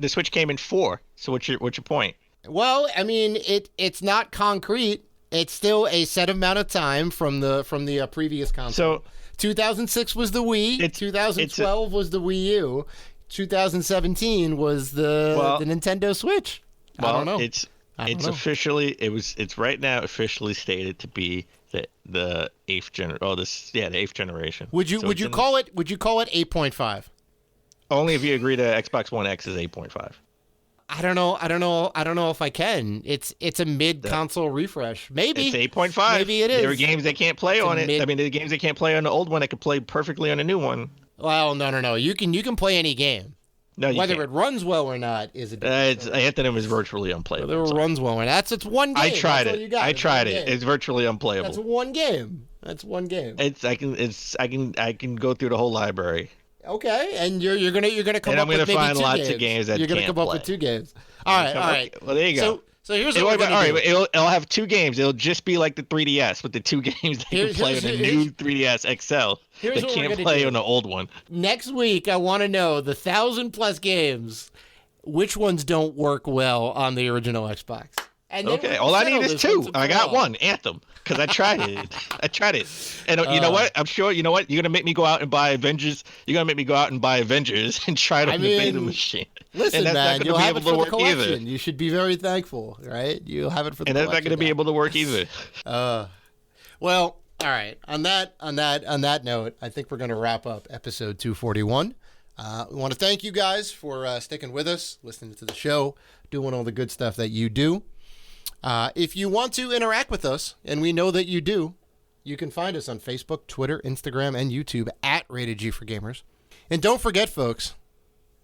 Switch came in 4. So what's your point? Well, I mean, it's not concrete. It's still a set amount of time from the previous console. So 2006 was the Wii. 2012 was the Wii U. 2017 was the Nintendo Switch. I don't know. It's right now officially stated to be the eighth generation. Would you call it 8.5? Only if you agree to Xbox One X is 8.5. I don't know if I can. It's a mid-console refresh. Maybe it's 8.5. Maybe it is. There are games that can't play on it. I mean, the games that can't play on the old one that could play perfectly on the new one. Well, no. You can play any game. No, whether it runs well or not is a different story. Anthem is virtually unplayable. Whether it runs well or not, it's one game. I tried it. It's virtually unplayable. That's one game. I can go through the whole library. Okay, and you're gonna come up with maybe 2 games. Find lots of games that you're gonna come up with 2 games. All right. Well, there you go. So here's what we're gonna do. It'll have 2 games. It'll just be like the 3DS with the 2 games that you can play on the new 3DS XL that can't play on the old one. Next week, I want to know the 1,000+ games. Which ones don't work well on the original Xbox? And okay, all I need is 2. I got 1, Anthem, because I tried it. And you know what? I'm sure, you know what? You're going to make me go out and buy Avengers. You're going to make me go out and buy Avengers and try it on the beta machine. Listen, man, you'll have it for the collection. You should be very thankful, right? You'll have it for the collection. And that's not going to be able to work either. Well, all right. On that note, I think we're going to wrap up episode 241. We want to thank you guys for sticking with us, listening to the show, doing all the good stuff that you do. If you want to interact with us, and we know that you do, you can find us on Facebook, Twitter, Instagram, and YouTube at Rated G for Gamers. And don't forget, folks,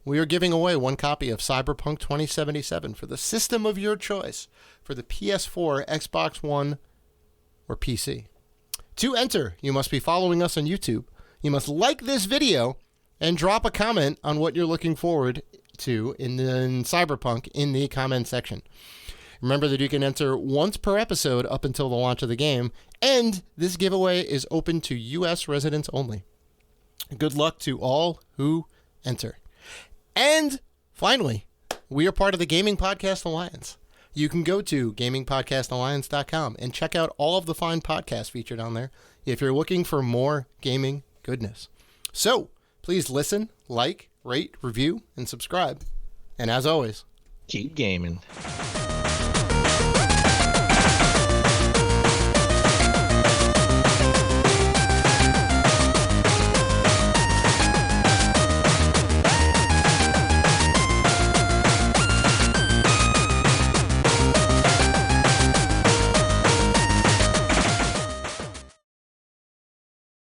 we are giving away 1 copy of Cyberpunk 2077 for the system of your choice for the PS4, Xbox One, or PC. To enter, you must be following us on YouTube. You must like this video and drop a comment on what you're looking forward to in Cyberpunk in the comment section. Remember that you can enter once per episode up until the launch of the game, and this giveaway is open to U.S. residents only. Good luck to all who enter. And finally, we are part of the Gaming Podcast Alliance. You can go to gamingpodcastalliance.com and check out all of the fine podcasts featured on there if you're looking for more gaming goodness. So please listen, like, rate, review, and subscribe. And as always, keep gaming.